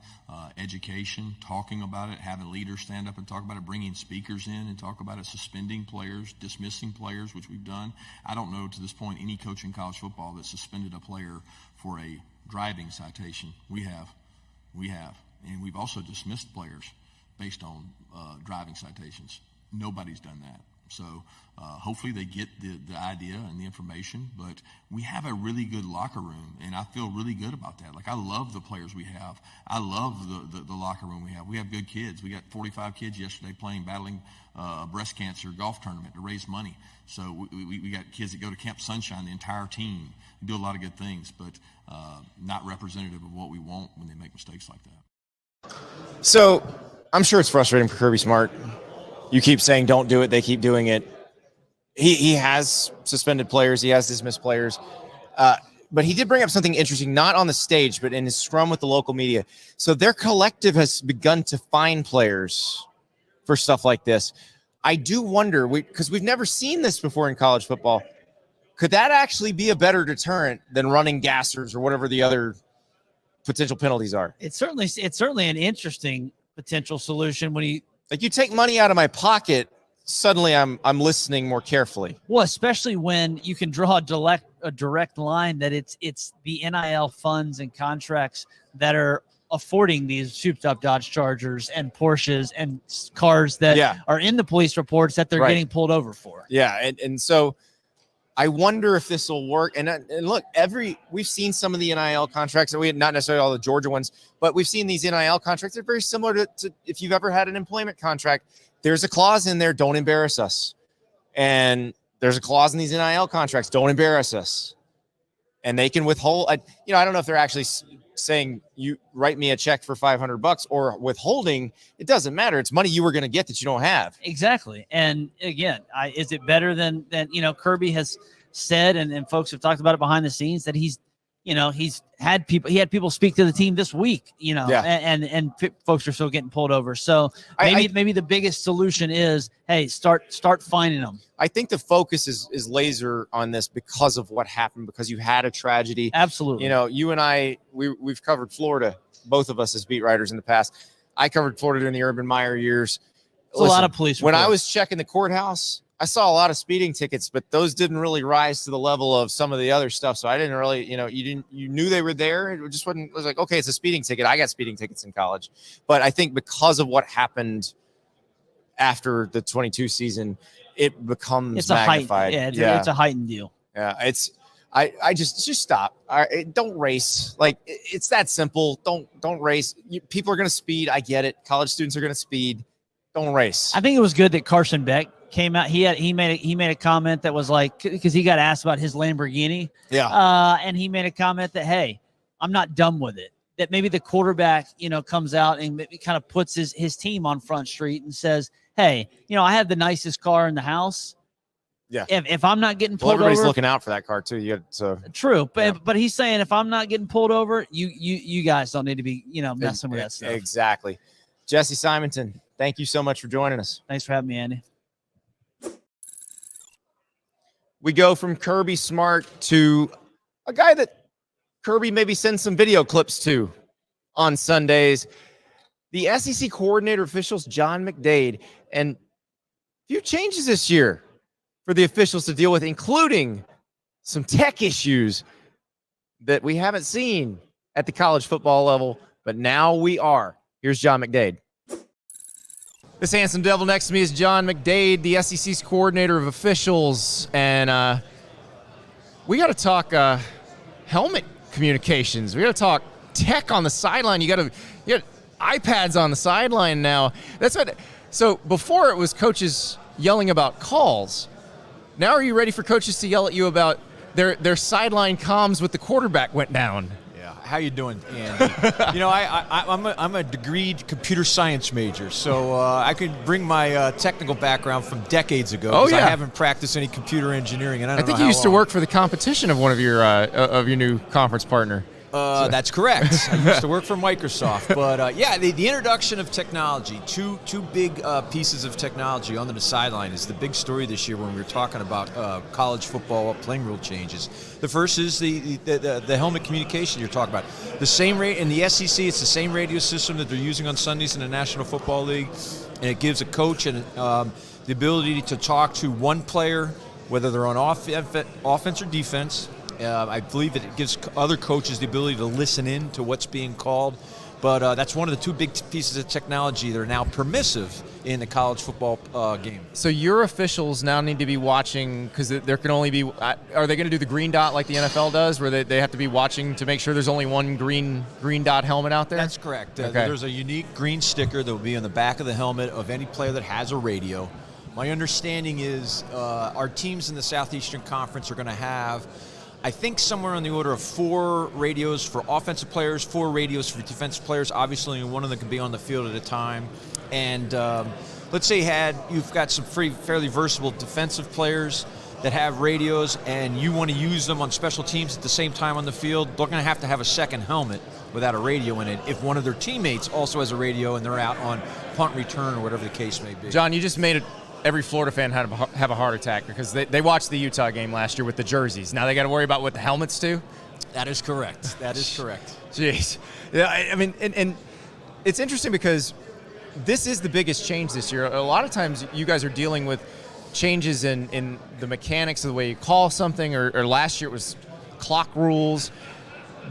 education, talking about it, having leaders stand up and talk about it, bringing speakers in and talk about it, suspending players, dismissing players, which we've done. I don't know to this point any coach in college football that suspended a player for a driving citation. We have. And we've also dismissed players based on driving citations. Nobody's done that. So hopefully they get the idea and the information, but we have a really good locker room, and I feel really good about that. I love the players we have. I love the locker room we have. We have good kids. We got 45 kids yesterday battling breast cancer golf tournament to raise money. So we got kids that go to Camp Sunshine, the entire team. We do a lot of good things, but not representative of what we want when they make mistakes like that. So I'm sure it's frustrating for Kirby Smart. You keep saying don't do it. They keep doing it. He has suspended players. He has dismissed players. But he did bring up something interesting, not on the stage, but in his scrum with the local media. So their collective has begun to fine players for stuff like this. I do wonder, because we've never seen this before in college football, could that actually be a better deterrent than running gassers or whatever the other potential penalties are? It's certainly an interesting potential solution when you take money out of my pocket, suddenly I'm listening more carefully. Well, especially when you can draw a direct line that it's the NIL funds and contracts that are affording these souped-up Dodge Chargers and Porsches and cars that are in the police reports that they're getting pulled over for. Yeah, and so I wonder if this will work. And look, we've seen some of the NIL contracts, and we had not necessarily all the Georgia ones, but we've seen these NIL contracts. They're very similar to if you've ever had an employment contract. There's a clause in there, don't embarrass us. And there's a clause in these NIL contracts, don't embarrass us. And they can withhold. I don't know if they're actually saying you write me a check for $500 or withholding. It doesn't matter. It's money you were going to get that you don't have. Exactly. And again, is it better than Kirby has said, and folks have talked about it behind the scenes, that he had people speak to the team this week, and folks are still getting pulled over. So maybe the biggest solution is, hey, start finding them. I think the focus is laser on this because of what happened, because you had a tragedy. Absolutely. You and I, we've covered Florida, both of us as beat writers in the past. I covered Florida during the Urban Meyer years. It's a lot of police When reports. I was checking the courthouse, I saw a lot of speeding tickets, but those didn't really rise to the level of some of the other stuff. So I didn't really, you knew they were there. It just wasn't, it was like, okay, it's a speeding ticket. I got speeding tickets in college. But I think because of what happened after the 22 season, it becomes magnified. It's a heightened deal. Yeah, I just stop. Don't race. Like it's that simple. Don't race. People are going to speed. I get it. College students are going to speed. Don't race. I think it was good that Carson Beck came out. He made a comment that was like, because he got asked about his Lamborghini. Yeah. And he made a comment that, hey, I'm not done with it. That maybe the quarterback, comes out and kind of puts his team on Front Street and says, hey, I have the nicest car in the house. Yeah. If I'm not getting pulled everybody's over, looking out for that car too. True, but yeah. but he's saying if I'm not getting pulled over, you guys don't need to be messing with that stuff. Exactly. Jesse Simonton, thank you so much for joining us. Thanks for having me, Andy. We go from Kirby Smart to a guy that Kirby maybe sends some video clips to on Sundays. The SEC coordinator officials, John McDaid, and a few changes this year for the officials to deal with, including some tech issues that we haven't seen at the college football level, but now we are. Here's John McDaid. This handsome devil next to me is John McDaid, the SEC's coordinator of officials, and we got to talk helmet communications. We got to talk tech on the sideline. You got iPads on the sideline now. So before it was coaches yelling about calls. Now are you ready for coaches to yell at you about their sideline comms with the quarterback went down? Yeah. How you doing, Andy? I'm a degreed computer science major, so I could bring my technical background from decades ago. Oh, yeah. I haven't practiced any computer engineering, and I think you used to work for the competition of one of your new conference partner. That's correct. I used to work for Microsoft, but the introduction of technology, two big pieces of technology on the sideline is the big story this year when we were talking about college football playing rule changes. The first is the helmet communication you're talking about. The same rate in the SEC, it's the same radio system that they're using on Sundays in the National Football League, and it gives a coach the ability to talk to one player, whether they're on offense or defense. I believe that it gives other coaches the ability to listen in to what's being called. But that's one of the two big pieces of technology that are now permissive in the college football game. So your officials now need to be watching, because there can only be, are they going to do the green dot like the NFL does, where they have to be watching to make sure there's only one green dot helmet out there? That's correct. Okay. There's a unique green sticker that will be on the back of the helmet of any player that has a radio. My understanding is our teams in the Southeastern Conference are going to have, I think, somewhere on the order of 4 radios for offensive players, 4 radios for defensive players. Obviously, one of them can be on the field at a time. And let's say you've got some fairly versatile defensive players that have radios, and you want to use them on special teams at the same time on the field. They're going to have a second helmet without a radio in it if one of their teammates also has a radio and they're out on punt return or whatever the case may be. John, you just made it. Every Florida fan have a heart attack because they watched the Utah game last year with the jerseys. Now they got to worry about what the helmets do. That is correct. That is correct. Jeez. Yeah, I mean, and it's interesting because this is the biggest change this year. A lot of times you guys are dealing with changes in the mechanics of the way you call something, or last year it was clock rules.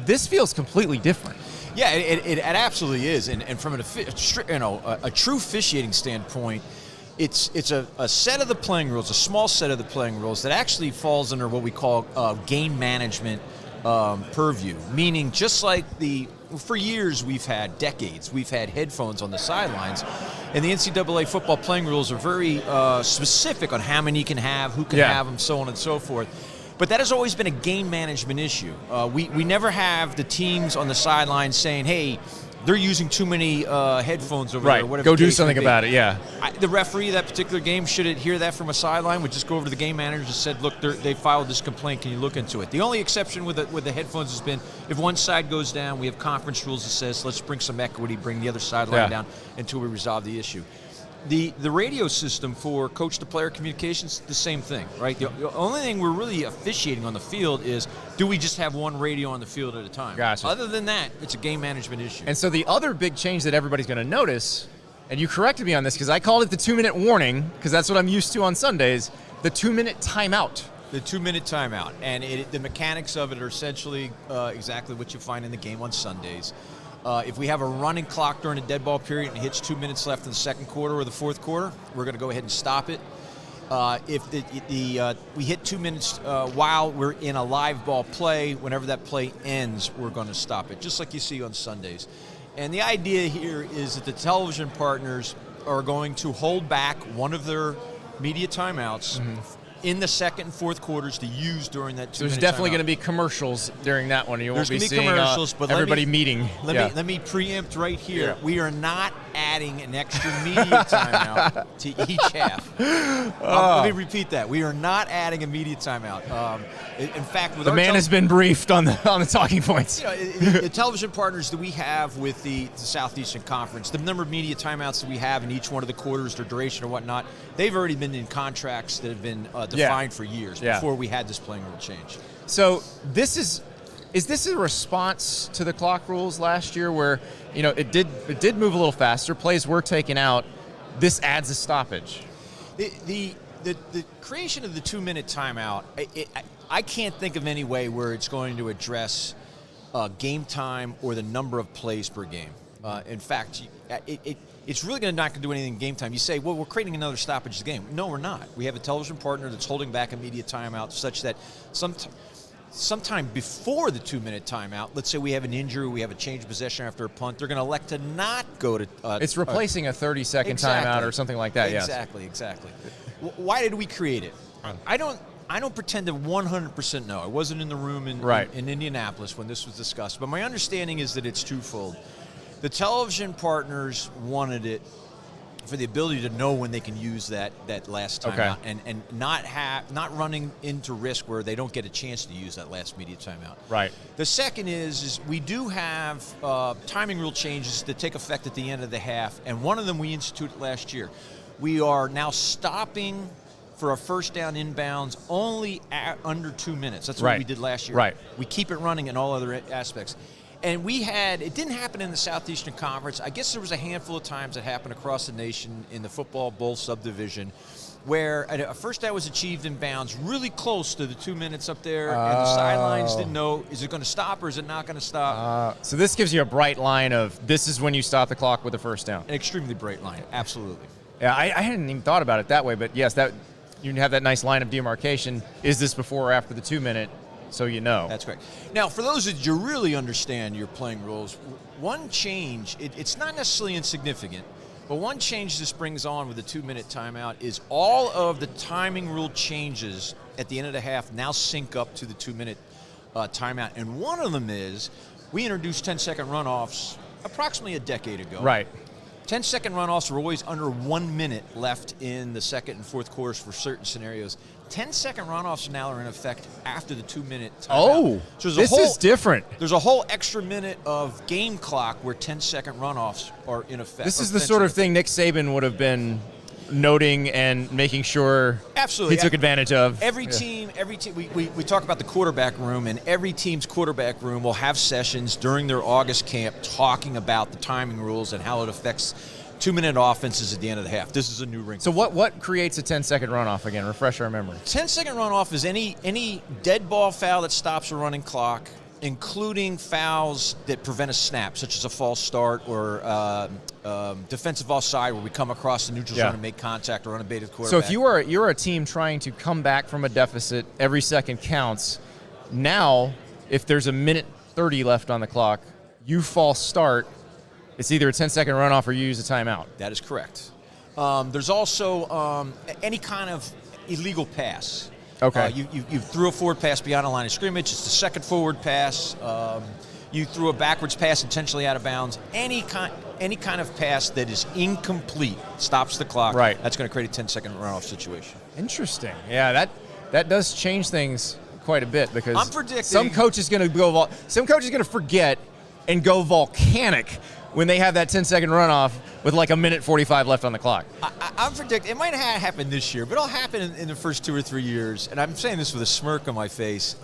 This feels completely different. Yeah, it absolutely is. And from a true officiating standpoint, it's a set of the playing rules, a small set of the playing rules that actually falls under what we call game management purview. Meaning, just like for years we've had headphones on the sidelines, and the NCAA football playing rules are very specific on how many you can have, who can have them, so on and so forth. But that has always been a game management issue. We never have the teams on the sidelines saying, hey, they're using too many headphones over there. Whatever go do something about it, yeah. The referee of that particular game, should it hear that from a sideline, would just go over to the game manager and said, look, they filed this complaint. Can you look into it? The only exception with the headphones has been if one side goes down, we have conference rules that says let's bring some equity, bring the other sideline down until we resolve the issue. The radio system for coach-to-player communications, the same thing, right? The only thing we're really officiating on the field is, do we just have one radio on the field at a time? Gotcha. Other than that, it's a game management issue. And so the other big change that everybody's going to notice, and you corrected me on this because I called it the 2-minute warning because that's what I'm used to on Sundays, the 2-minute timeout. The 2-minute timeout. And the mechanics of it are essentially exactly what you find in the game on Sundays. If we have a running clock during a dead ball period and it hits 2 minutes left in the second quarter or the fourth quarter, we're going to go ahead and stop it. If we hit 2 minutes while we're in a live ball play, whenever that play ends, we're going to stop it, just like you see on Sundays. And the idea here is that the television partners are going to hold back one of their media timeouts in the second and fourth quarters to use during that 2 minutes. There's definitely going to be commercials during that one. You won't be seeing commercials, but everybody meeting. Let me preempt right here. Yeah. We are not adding an extra media timeout to each half. Let me repeat that. We are not adding a media timeout. In fact, with the man has been briefed on the talking points. The television partners that we have with the Southeastern Conference, the number of media timeouts that we have in each one of the quarters, their duration or whatnot, they've already been in contracts that have been defined for years before we had this playing rule change. So is this a response to the clock rules last year where, it did move a little faster, plays were taken out, this adds a stoppage? The creation of the 2 minute timeout, I can't think of any way where it's going to address game time or the number of plays per game. In fact, it's really not going to do anything in game time. You say, well, we're creating another stoppage of the game. No, we're not. We have a television partner that's holding back a media timeout such that sometime before the 2 minute timeout, let's say we have an injury, we have a change of possession after a punt, they're going to elect to not go to it's replacing a 30-second timeout or something like that. Exactly. Why did we create it? I don't pretend to 100% know. I wasn't in the room in Indianapolis when this was discussed, but my understanding is that it's twofold. The television partners wanted it for the ability to know when they can use that last timeout and not running into risk where they don't get a chance to use that last media timeout. Right. The second is we do have timing rule changes that take effect at the end of the half, and one of them we instituted last year. We are now stopping for a first down inbounds only under 2 minutes. That's what we did last year. Right. We keep it running in all other aspects. And it didn't happen in the Southeastern Conference. I guess there was a handful of times it happened across the nation in the football bowl subdivision where a first down was achieved in bounds really close to the 2 minutes up there, and the sidelines didn't know, is it going to stop or is it not going to stop? So this gives you a bright line of this is when you stop the clock with a first down. An extremely bright line, absolutely. Yeah, I hadn't even thought about it that way, but yes, that you have that nice line of demarcation. Is this before or after the 2 minute? So you know. That's correct. Now, for those that you really understand your playing rules, one change, it's not necessarily insignificant, but one change this brings on with the 2 minute timeout is all of the timing rule changes at the end of the half now sync up to the 2 minute timeout. And one of them is we introduced 10-second runoffs approximately a decade ago. Right. 10-second runoffs were always under 1 minute left in the second and fourth quarters for certain scenarios. 10-second runoffs now are in effect after the 2 minute timeout. Oh, so this is different. There's a whole extra minute of game clock where 10-second runoffs are in effect. This is the sort of thing Nick Saban would have been noting and making sure he took advantage of. Every team, we talk about the quarterback room, and every team's quarterback room will have sessions during their August camp talking about the timing rules and how it affects 2 minute offenses at the end of the half. This is a new wrinkle. So what creates a 10-second runoff again? Refresh our memory. 10-second runoff is any dead ball foul that stops a running clock, including fouls that prevent a snap, such as a false start or defensive offside where we come across the neutral zone and make contact or unabated quarterback. So if you're a team trying to come back from a deficit, every second counts. Now, if there's a minute 30 left on the clock, you false start, it's either a 10-second runoff or you use a timeout. That is correct. There's also any kind of illegal pass. Okay. You threw a forward pass beyond the line of scrimmage. It's the second forward pass. You threw a backwards pass intentionally out of bounds. Any kind of pass that is incomplete stops the clock. Right. That's going to create a 10-second runoff situation. Interesting. Yeah, that does change things quite a bit because I'm predicting some coach is going to forget and go volcanic when they have that 10-second runoff with like a minute 45 left on the clock. I'm predicting it might not happen this year, but it'll happen in the first 2 or 3 years. And I'm saying this with a smirk on my face.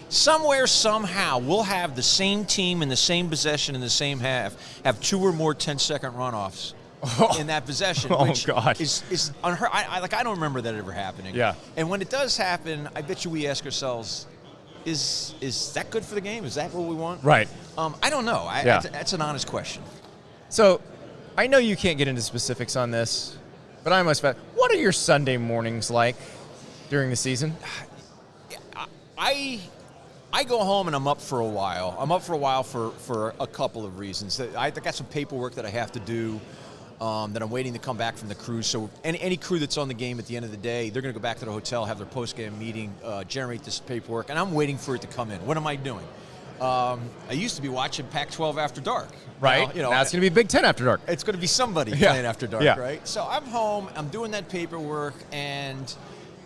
Somewhere, somehow, we'll have the same team in the same possession in the same half have 2 or more 10-second runoffs in that possession. Which God. is unheard. I don't remember that ever happening. Yeah. And when it does happen, I bet you we ask ourselves, is that good for the game? Is that what we want? Right. I don't know. That's an honest question. So I know you can't get into specifics on this, But I'm a fan. What are your Sunday mornings like during the season? I go home and I'm up for a while. I'm up for a while for a couple of reasons. I got some paperwork that I have to do that I'm waiting to come back from the cruise. So any crew that's on the game at the end of the day, they're going to go back to the hotel, have their post-game meeting, generate this paperwork, and I'm waiting for it to come in. What am I doing? I used to be watching Pac-12 After Dark. Right. Now it's going to be Big Ten After Dark. It's going to be somebody playing After Dark, Yeah. right? So I'm home, I'm doing that paperwork, and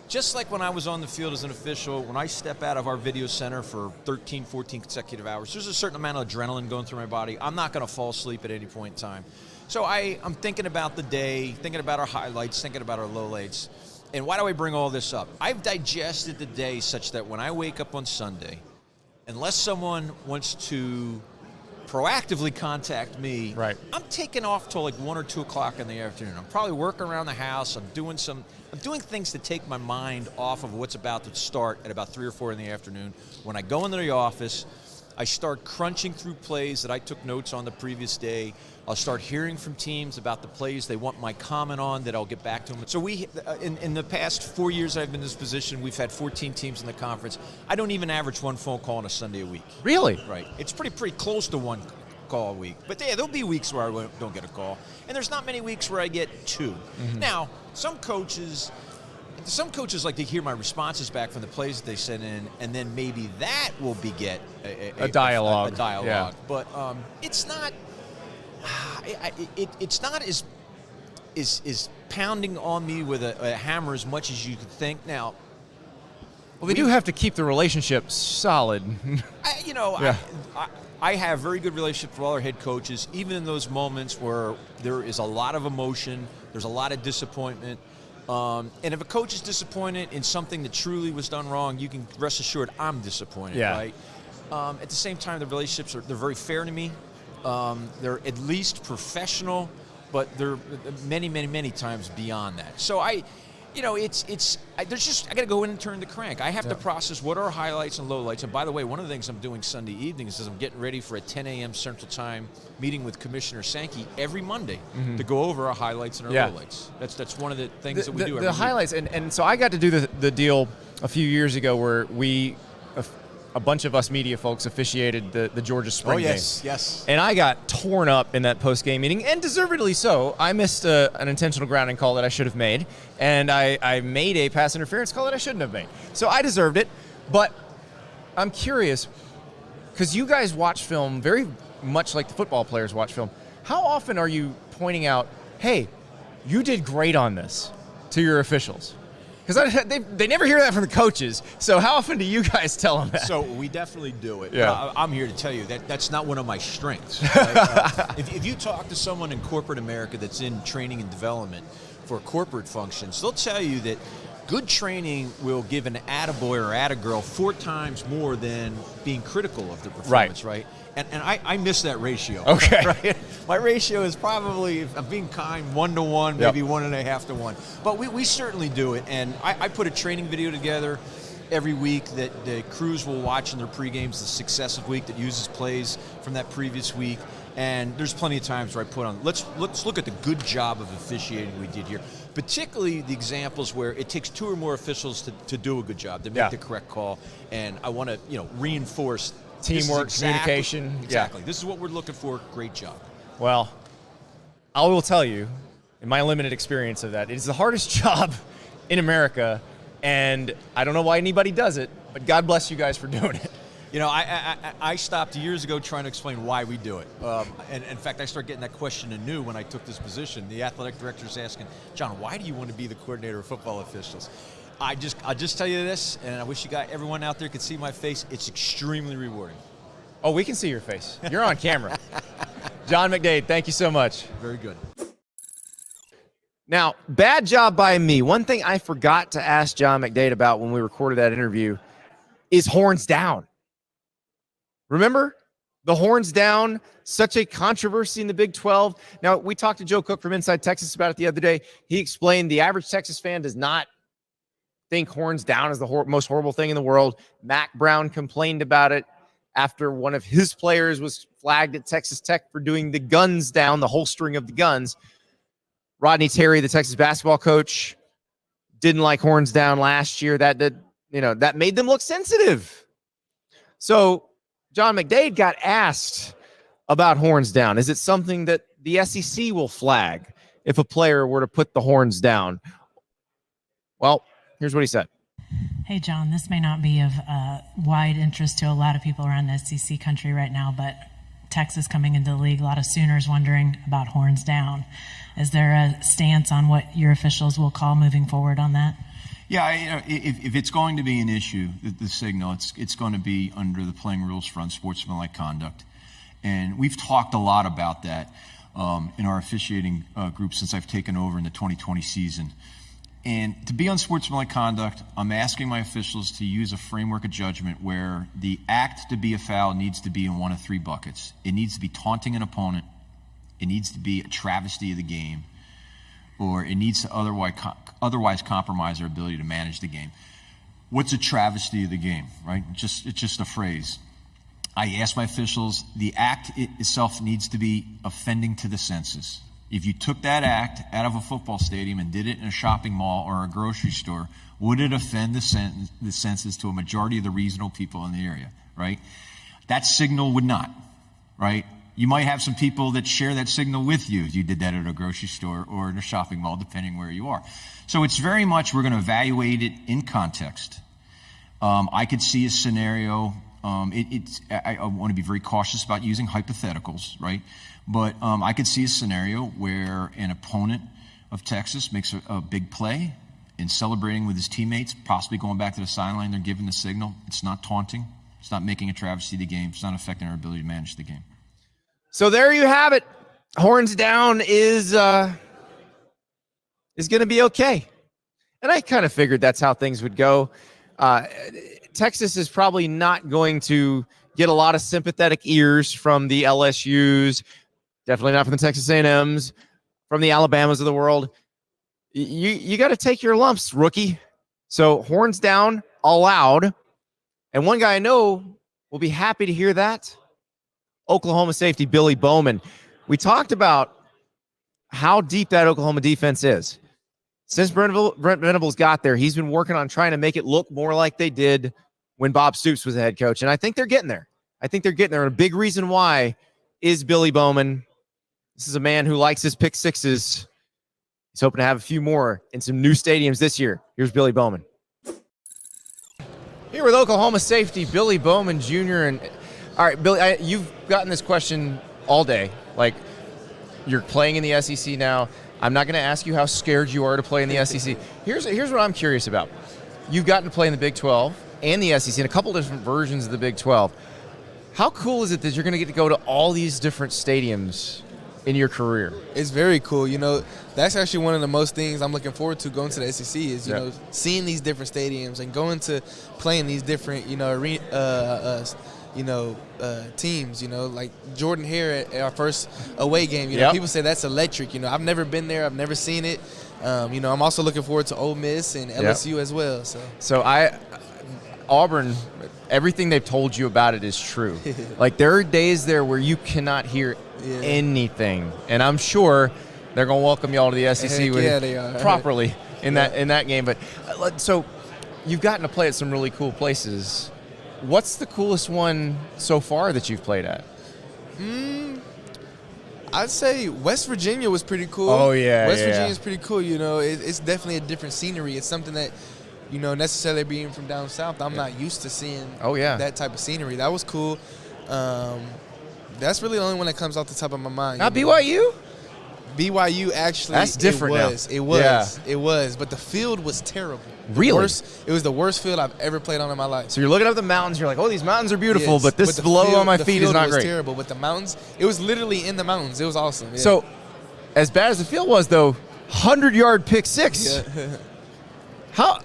just like when I was on the field as an official, when I step out of our video center for 13, 14 consecutive hours, there's a certain amount of adrenaline going through my body. I'm not going to fall asleep at any point in time. So I'm thinking about the day, thinking about our highlights, thinking about our lowlights. And why do I bring all this up? I've digested the day such that when I wake up on Sunday, unless someone wants to proactively contact me, right, I'm taking off till like 1 or 2 o'clock in the afternoon. I'm probably working around the house. I'm doing things to take my mind off of what's about to start at about 3 or 4 in the afternoon. When I go into the office, I start crunching through plays that I took notes on the previous day. I'll start hearing from teams about the plays they want my comment on that I'll get back to them. So in the past 4 years I've been in this position, we've had 14 teams in the conference. I don't even average 1 phone call on a Sunday a week. Really? Right. It's pretty close to 1 call a week. But yeah, there'll be weeks where I don't get a call. And there's not many weeks where I get 2. Mm-hmm. Now, some coaches like to hear my responses back from the plays that they send in, and then maybe that will beget a dialogue. A dialogue. Yeah. But it's not. It's not as pounding on me with a hammer as much as you could think. Now, well, they do have to keep the relationship solid. I have very good relationships with all our head coaches, even in those moments where there is a lot of emotion, there's a lot of disappointment. And if a coach is disappointed in something that truly was done wrong, you can rest assured I'm disappointed, right? At the same time, the relationships they're very fair to me. They're at least professional, but they're many times beyond that. So I got to go in and turn the crank. I have to process what are highlights and lowlights. And by the way, one of the things I'm doing Sunday evenings is I'm getting ready for a 10 a.m. Central Time meeting with Commissioner Sankey every Monday to go over our highlights and our lowlights. That's one of the things that we do every week. The highlights, and so I got to do the deal a few years ago where a bunch of us media folks officiated the Georgia spring game. Yes. And I got torn up in that post-game meeting, and deservedly so. I missed an intentional grounding call that I should have made, and I made a pass interference call that I shouldn't have made. So I deserved it, but I'm curious, because you guys watch film very much like the football players watch film. How often are you pointing out, hey, you did great on this to your officials? Because they never hear that from the coaches. So how often do you guys tell them that? So we definitely do it. Yeah. I'm here to tell you that's not one of my strengths. Right? If you talk to someone in corporate America that's in training and development for corporate functions, they'll tell you that good training will give an attaboy or attagirl 4 times more than being critical of their performance, right? And I miss that ratio. Okay. Right? My ratio is probably, if I'm being kind, 1-to-1, maybe 1.5-to-1. But we certainly do it. And I put a training video together every week that the crews will watch in their pre-games, the successive week that uses plays from that previous week. And there's plenty of times where I put on, let's look at the good job of officiating we did here. Particularly the examples where it takes 2 or more officials to do a good job, to make the correct call. And I want to, reinforce teamwork, communication. Exactly. This is what we're looking for. Great job. Well, I will tell you, in my limited experience of that, it is the hardest job in America, and I don't know why anybody does it, but God bless you guys for doing it. I stopped years ago trying to explain why we do it. And in fact, I started getting that question anew when I took this position. The athletic director is asking, John, why do you want to be the coordinator of football officials? I'll just tell you this, and I wish everyone out there could see my face. It's extremely rewarding. Oh, we can see your face. You're on camera. John McDaid, thank you so much. Very good. Now, bad job by me. One thing I forgot to ask John McDaid about when we recorded that interview is horns down. Remember? The horns down, such a controversy in the Big 12. Now, we talked to Joe Cook from Inside Texas about it the other day. He explained the average Texas fan does not think horns down is the most horrible thing in the world. Mac Brown complained about it after one of his players was flagged at Texas Tech for doing the guns down, the holstering of the guns. Rodney Terry, the Texas basketball coach, didn't like horns down last year. That made them look sensitive. So John McDaid got asked about horns down. Is it something that the SEC will flag if a player were to put the horns down? Well, here's what he said. Hey, John, this may not be of wide interest to a lot of people around the SEC country right now, but Texas coming into the league, a lot of Sooners wondering about horns down. Is there a stance on what your officials will call moving forward on that? Yeah, if it's going to be an issue, the signal, it's going to be under the playing rules for unsportsmanlike conduct. And we've talked a lot about that in our officiating group since I've taken over in the 2020 season. And to be unsportsmanlike conduct, I'm asking my officials to use a framework of judgment where the act to be a foul needs to be in one of three buckets. It needs to be taunting an opponent, it needs to be a travesty of the game, or it needs to otherwise compromise our ability to manage the game. What's a travesty of the game, right? It's just a phrase. I ask my officials, the act itself needs to be offending to the senses. If you took that act out of a football stadium and did it in a shopping mall or a grocery store, would it offend the senses to a majority of the reasonable people in the area, right? That signal would not, right? You might have some people that share that signal with you if you did that at a grocery store or in a shopping mall, depending where you are. So it's very much we're going to evaluate it in context. I could see a scenario. I want to be very cautious about using hypotheticals, right? But I could see a scenario where an opponent of Texas makes a big play in celebrating with his teammates, possibly going back to the sideline. They're giving the signal. It's not taunting. It's not making a travesty of the game. It's not affecting our ability to manage the game. So there you have it. Horns down is going to be okay. And I kind of figured that's how things would go. Texas is probably not going to get a lot of sympathetic ears from the LSUs, definitely not from the Texas A&Ms, from the Alabamas of the world. You got to take your lumps, rookie. So horns down, allowed. And one guy I know will be happy to hear that, Oklahoma safety Billy Bowman. We talked about how deep that Oklahoma defense is. Since Brent Venables got there, he's been working on trying to make it look more like they did when Bob Stoops was the head coach. And I think they're getting there. And a big reason why is Billy Bowman. This is a man who likes his pick sixes. He's hoping to have a few more in some new stadiums this year. Here's Billy Bowman. Here with Oklahoma safety Billy Bowman Jr. And all right, Billy, you've gotten this question all day. Like, you're playing in the SEC now. I'm not going to ask you how scared you are to play in the SEC. Here's what I'm curious about. You've gotten to play in the Big 12 and the SEC in a couple different versions of the Big 12. How cool is it that you're going to get to go to all these different stadiums in your career? It's very cool. You know, that's actually one of the most things I'm looking forward to going to the SEC is, you know, seeing these different stadiums and going to playing these different, teams, like Jordan here at our first away game. You know, people say that's electric. You know, I've never been there. I've never seen it. I'm also looking forward to Ole Miss and LSU as well. So Auburn, everything they've told you about it is true. Like, there are days there where you cannot hear anything, and I'm sure they're going to welcome y'all to the SEC properly in that game. But so you've gotten to play at some really cool places. What's the coolest one so far that you've played at? I'd say West Virginia was pretty cool. Oh, yeah. West Virginia is pretty cool. You know, it's definitely a different scenery. It's something that, necessarily being from down south, I'm not used to seeing that type of scenery. That was cool. That's really the only one that comes off the top of my mind. Not BYU? BYU actually. That's different now. It was. But the field was terrible. Really? It was the worst field I've ever played on in my life. So you're looking up the mountains. You're like, oh, these mountains are beautiful, but this blow on my feet is not great. The field was terrible, but the mountains, it was literally in the mountains. It was awesome. Yeah. So as bad as the field was, though, 100-yard pick six. Yeah. All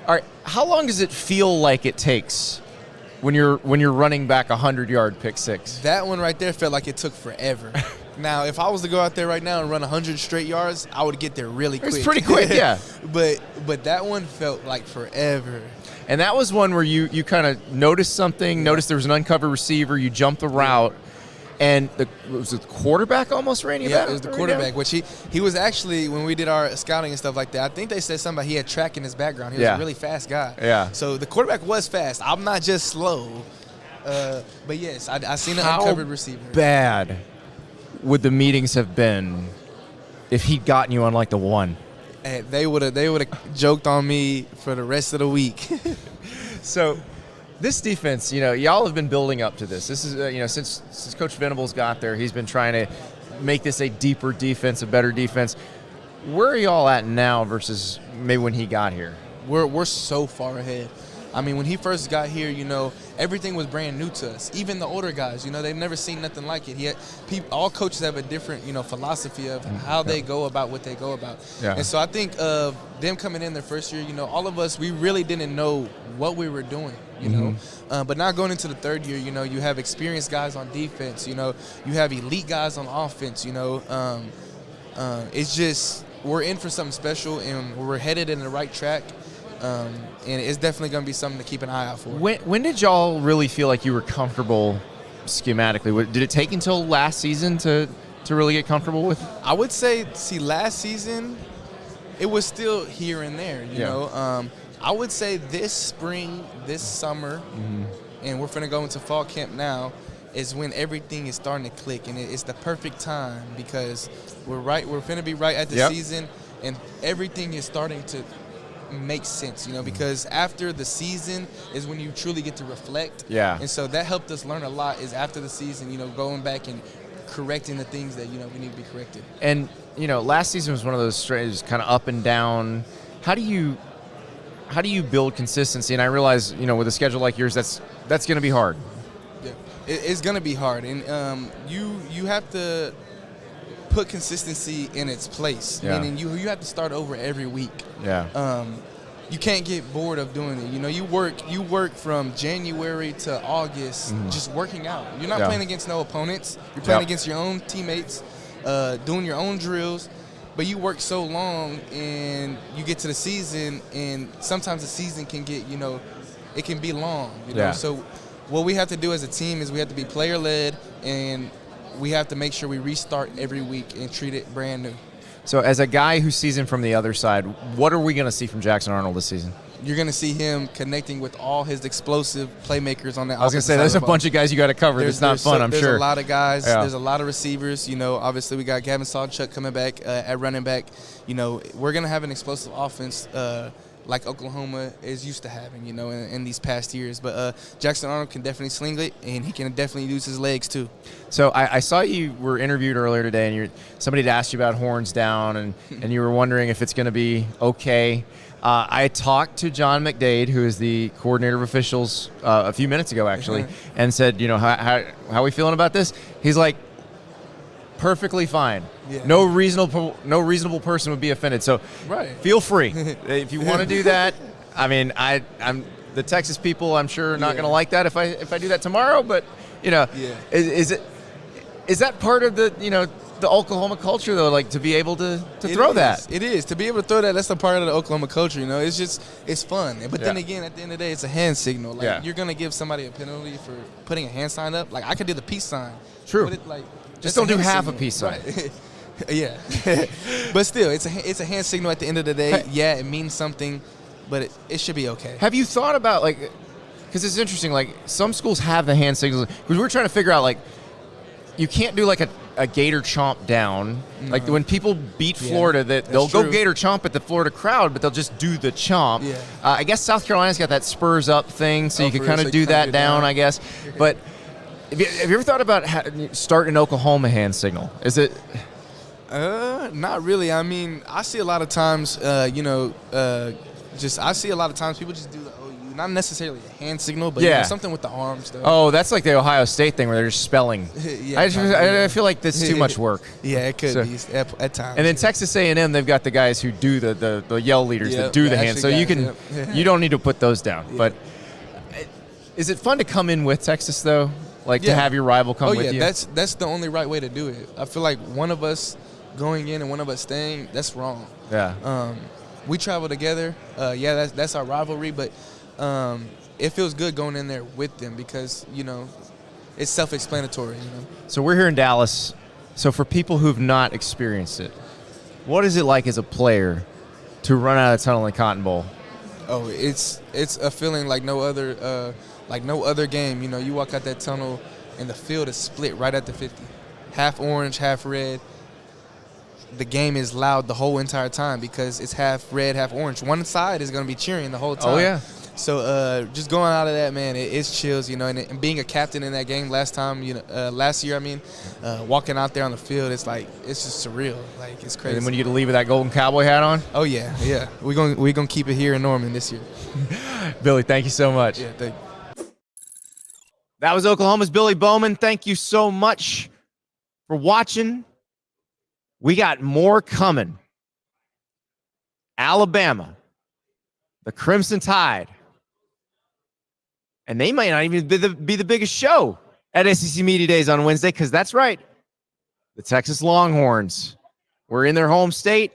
right, how long does it feel like it takes when you're running back 100-yard pick six? That one right there felt like it took forever. Now, if I was to go out there right now and run 100 straight yards, I would get there really quick. It's pretty quick, yeah. But that one felt like forever. And that was one where you kind of noticed something, noticed there was an uncovered receiver, you jumped the route, And was it the quarterback almost ran you back? It was the quarterback, which he was actually, when we did our scouting and stuff like that, I think they said something about he had track in his background. He was a really fast guy. Yeah. So the quarterback was fast. I'm not just slow. But yes, I seen an uncovered receiver. How bad would the meetings have been if he'd gotten you on like the 1? And they would have joked on me for the rest of the week. So this defense, y'all have been building up to this. This is, since Coach Venables got there, he's been trying to make this a deeper defense, a better defense. Where are y'all at now versus maybe when he got here? We're so far ahead. I mean, when he first got here, everything was brand new to us. Even the older guys, they've never seen nothing like it. All coaches have a different, philosophy of how they go about what they go about. Yeah. And so I think of them coming in their first year, all of us, we really didn't know what we were doing, But now going into the third year, you have experienced guys on defense, you have elite guys on offense, it's just we're in for something special and we're headed in the right track. And it's definitely going to be something to keep an eye out for. When did y'all really feel like you were comfortable schematically? Did it take until last season to really get comfortable with? I would say, last season, it was still here and there, you know. I would say this spring, this summer, and we're going to go into fall camp now, is when everything is starting to click, and it's the perfect time because we're going to be right at the season, and everything is starting to make sense, because after the season is when you truly get to reflect. Yeah. And so that helped us learn a lot is after the season, going back and correcting the things that, we need to be corrected. And, last season was one of those strategies kind of up and down. How do you build consistency? And I realize, with a schedule like yours, that's going to be hard. Yeah. It's going to be hard. And you have to put consistency in its place. Yeah. Meaning you have to start over every week. Yeah. You can't get bored of doing it. You work from January to August just working out. You're not playing against no opponents. You're playing against your own teammates, doing your own drills. But you work so long and you get to the season, and sometimes the season can get, it can be long. So what we have to do as a team is we have to be player-led, and we have to make sure we restart every week and treat it brand new. So as a guy who's seasoned from the other side, what are we going to see from Jackson Arnold this season? You're going to see him connecting with all his explosive playmakers on that. I was going to say, there's a bunch of guys you got to cover. It's not fun, I'm sure. There's a lot of guys. Yeah. There's a lot of receivers. Obviously we got Gavin Sawchuk coming back at running back. We're going to have an explosive offense like Oklahoma is used to having, in these past years. But Jackson Arnold can definitely sling it, and he can definitely use his legs too. So I saw you were interviewed earlier today, and somebody had asked you about horns down, and you were wondering if it's going to be okay. I talked to John McDaid, who is the coordinator of officials, a few minutes ago, actually, and said, how are we feeling about this? He's like, perfectly fine. Yeah. No reasonable person would be offended. So feel free if you want to do that. I mean, I'm the Texas people. I'm sure are not going to like that if I do that tomorrow. But is that part of the the Oklahoma culture though? Like to be able to throw that. It is to be able to throw that. That's a part of the Oklahoma culture. It's fun. But then again, at the end of the day, it's a hand signal. Like you're going to give somebody a penalty for putting a hand sign up. Like I could do the peace sign. True. Just don't do half a peace sign. Right. Yeah. But still, it's a hand signal at the end of the day. Yeah, it means something, but it should be okay. Have you thought about, because it's interesting, some schools have the hand signals. Because we're trying to figure out, you can't do, a gator chomp down. No. Like, when people beat Florida, they'll go gator chomp at the Florida crowd, but they'll just do the chomp. Yeah. I guess South Carolina's got that spurs up thing, so you can kind of do that down, I guess. But have you ever thought about starting an Oklahoma hand signal? Is it... Not really. I mean, I see a lot of times, I see a lot of times people just do the OU, not necessarily a hand signal, but something with the arms, though. Oh, that's like the Ohio State thing where they're just spelling. I feel like that's too much work. Yeah, it could be at times. And then Texas A&M, they've got the guys who do the yell leaders that do the hand, so you don't need to put those down. Yeah. But is it fun to come in with Texas though? To have your rival come with you? That's the only right way to do it. I feel like one of us going in and one of us staying, that's wrong. Yeah. We travel together. That's our rivalry, but it feels good going in there with them because, it's self-explanatory. So we're here in Dallas. So for people who've not experienced it, what is it like as a player to run out of the tunnel in Cotton Bowl? Oh, it's a feeling like no other game. You walk out that tunnel and the field is split right at the 50. Half orange, half red. The game is loud the whole entire time because it's half red, half orange. One side is going to be cheering the whole time. Oh, yeah. So just going out of that, man, it's chills, and being a captain in that game last year, walking out there on the field, it's just surreal. Like, it's crazy. And then when you get to leave with that golden cowboy hat on? Oh, yeah. We're gonna keep it here in Norman this year. Billy, thank you so much. Yeah, thank you. That was Oklahoma's Billy Bowman. Thank you so much for watching. We got more coming. Alabama, the Crimson Tide. And they might not even be the biggest show at SEC Media Days on Wednesday, because that's right. The Texas Longhorns were in their home state.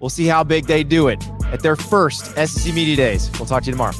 We'll see how big they do it at their first SEC Media Days. We'll talk to you tomorrow.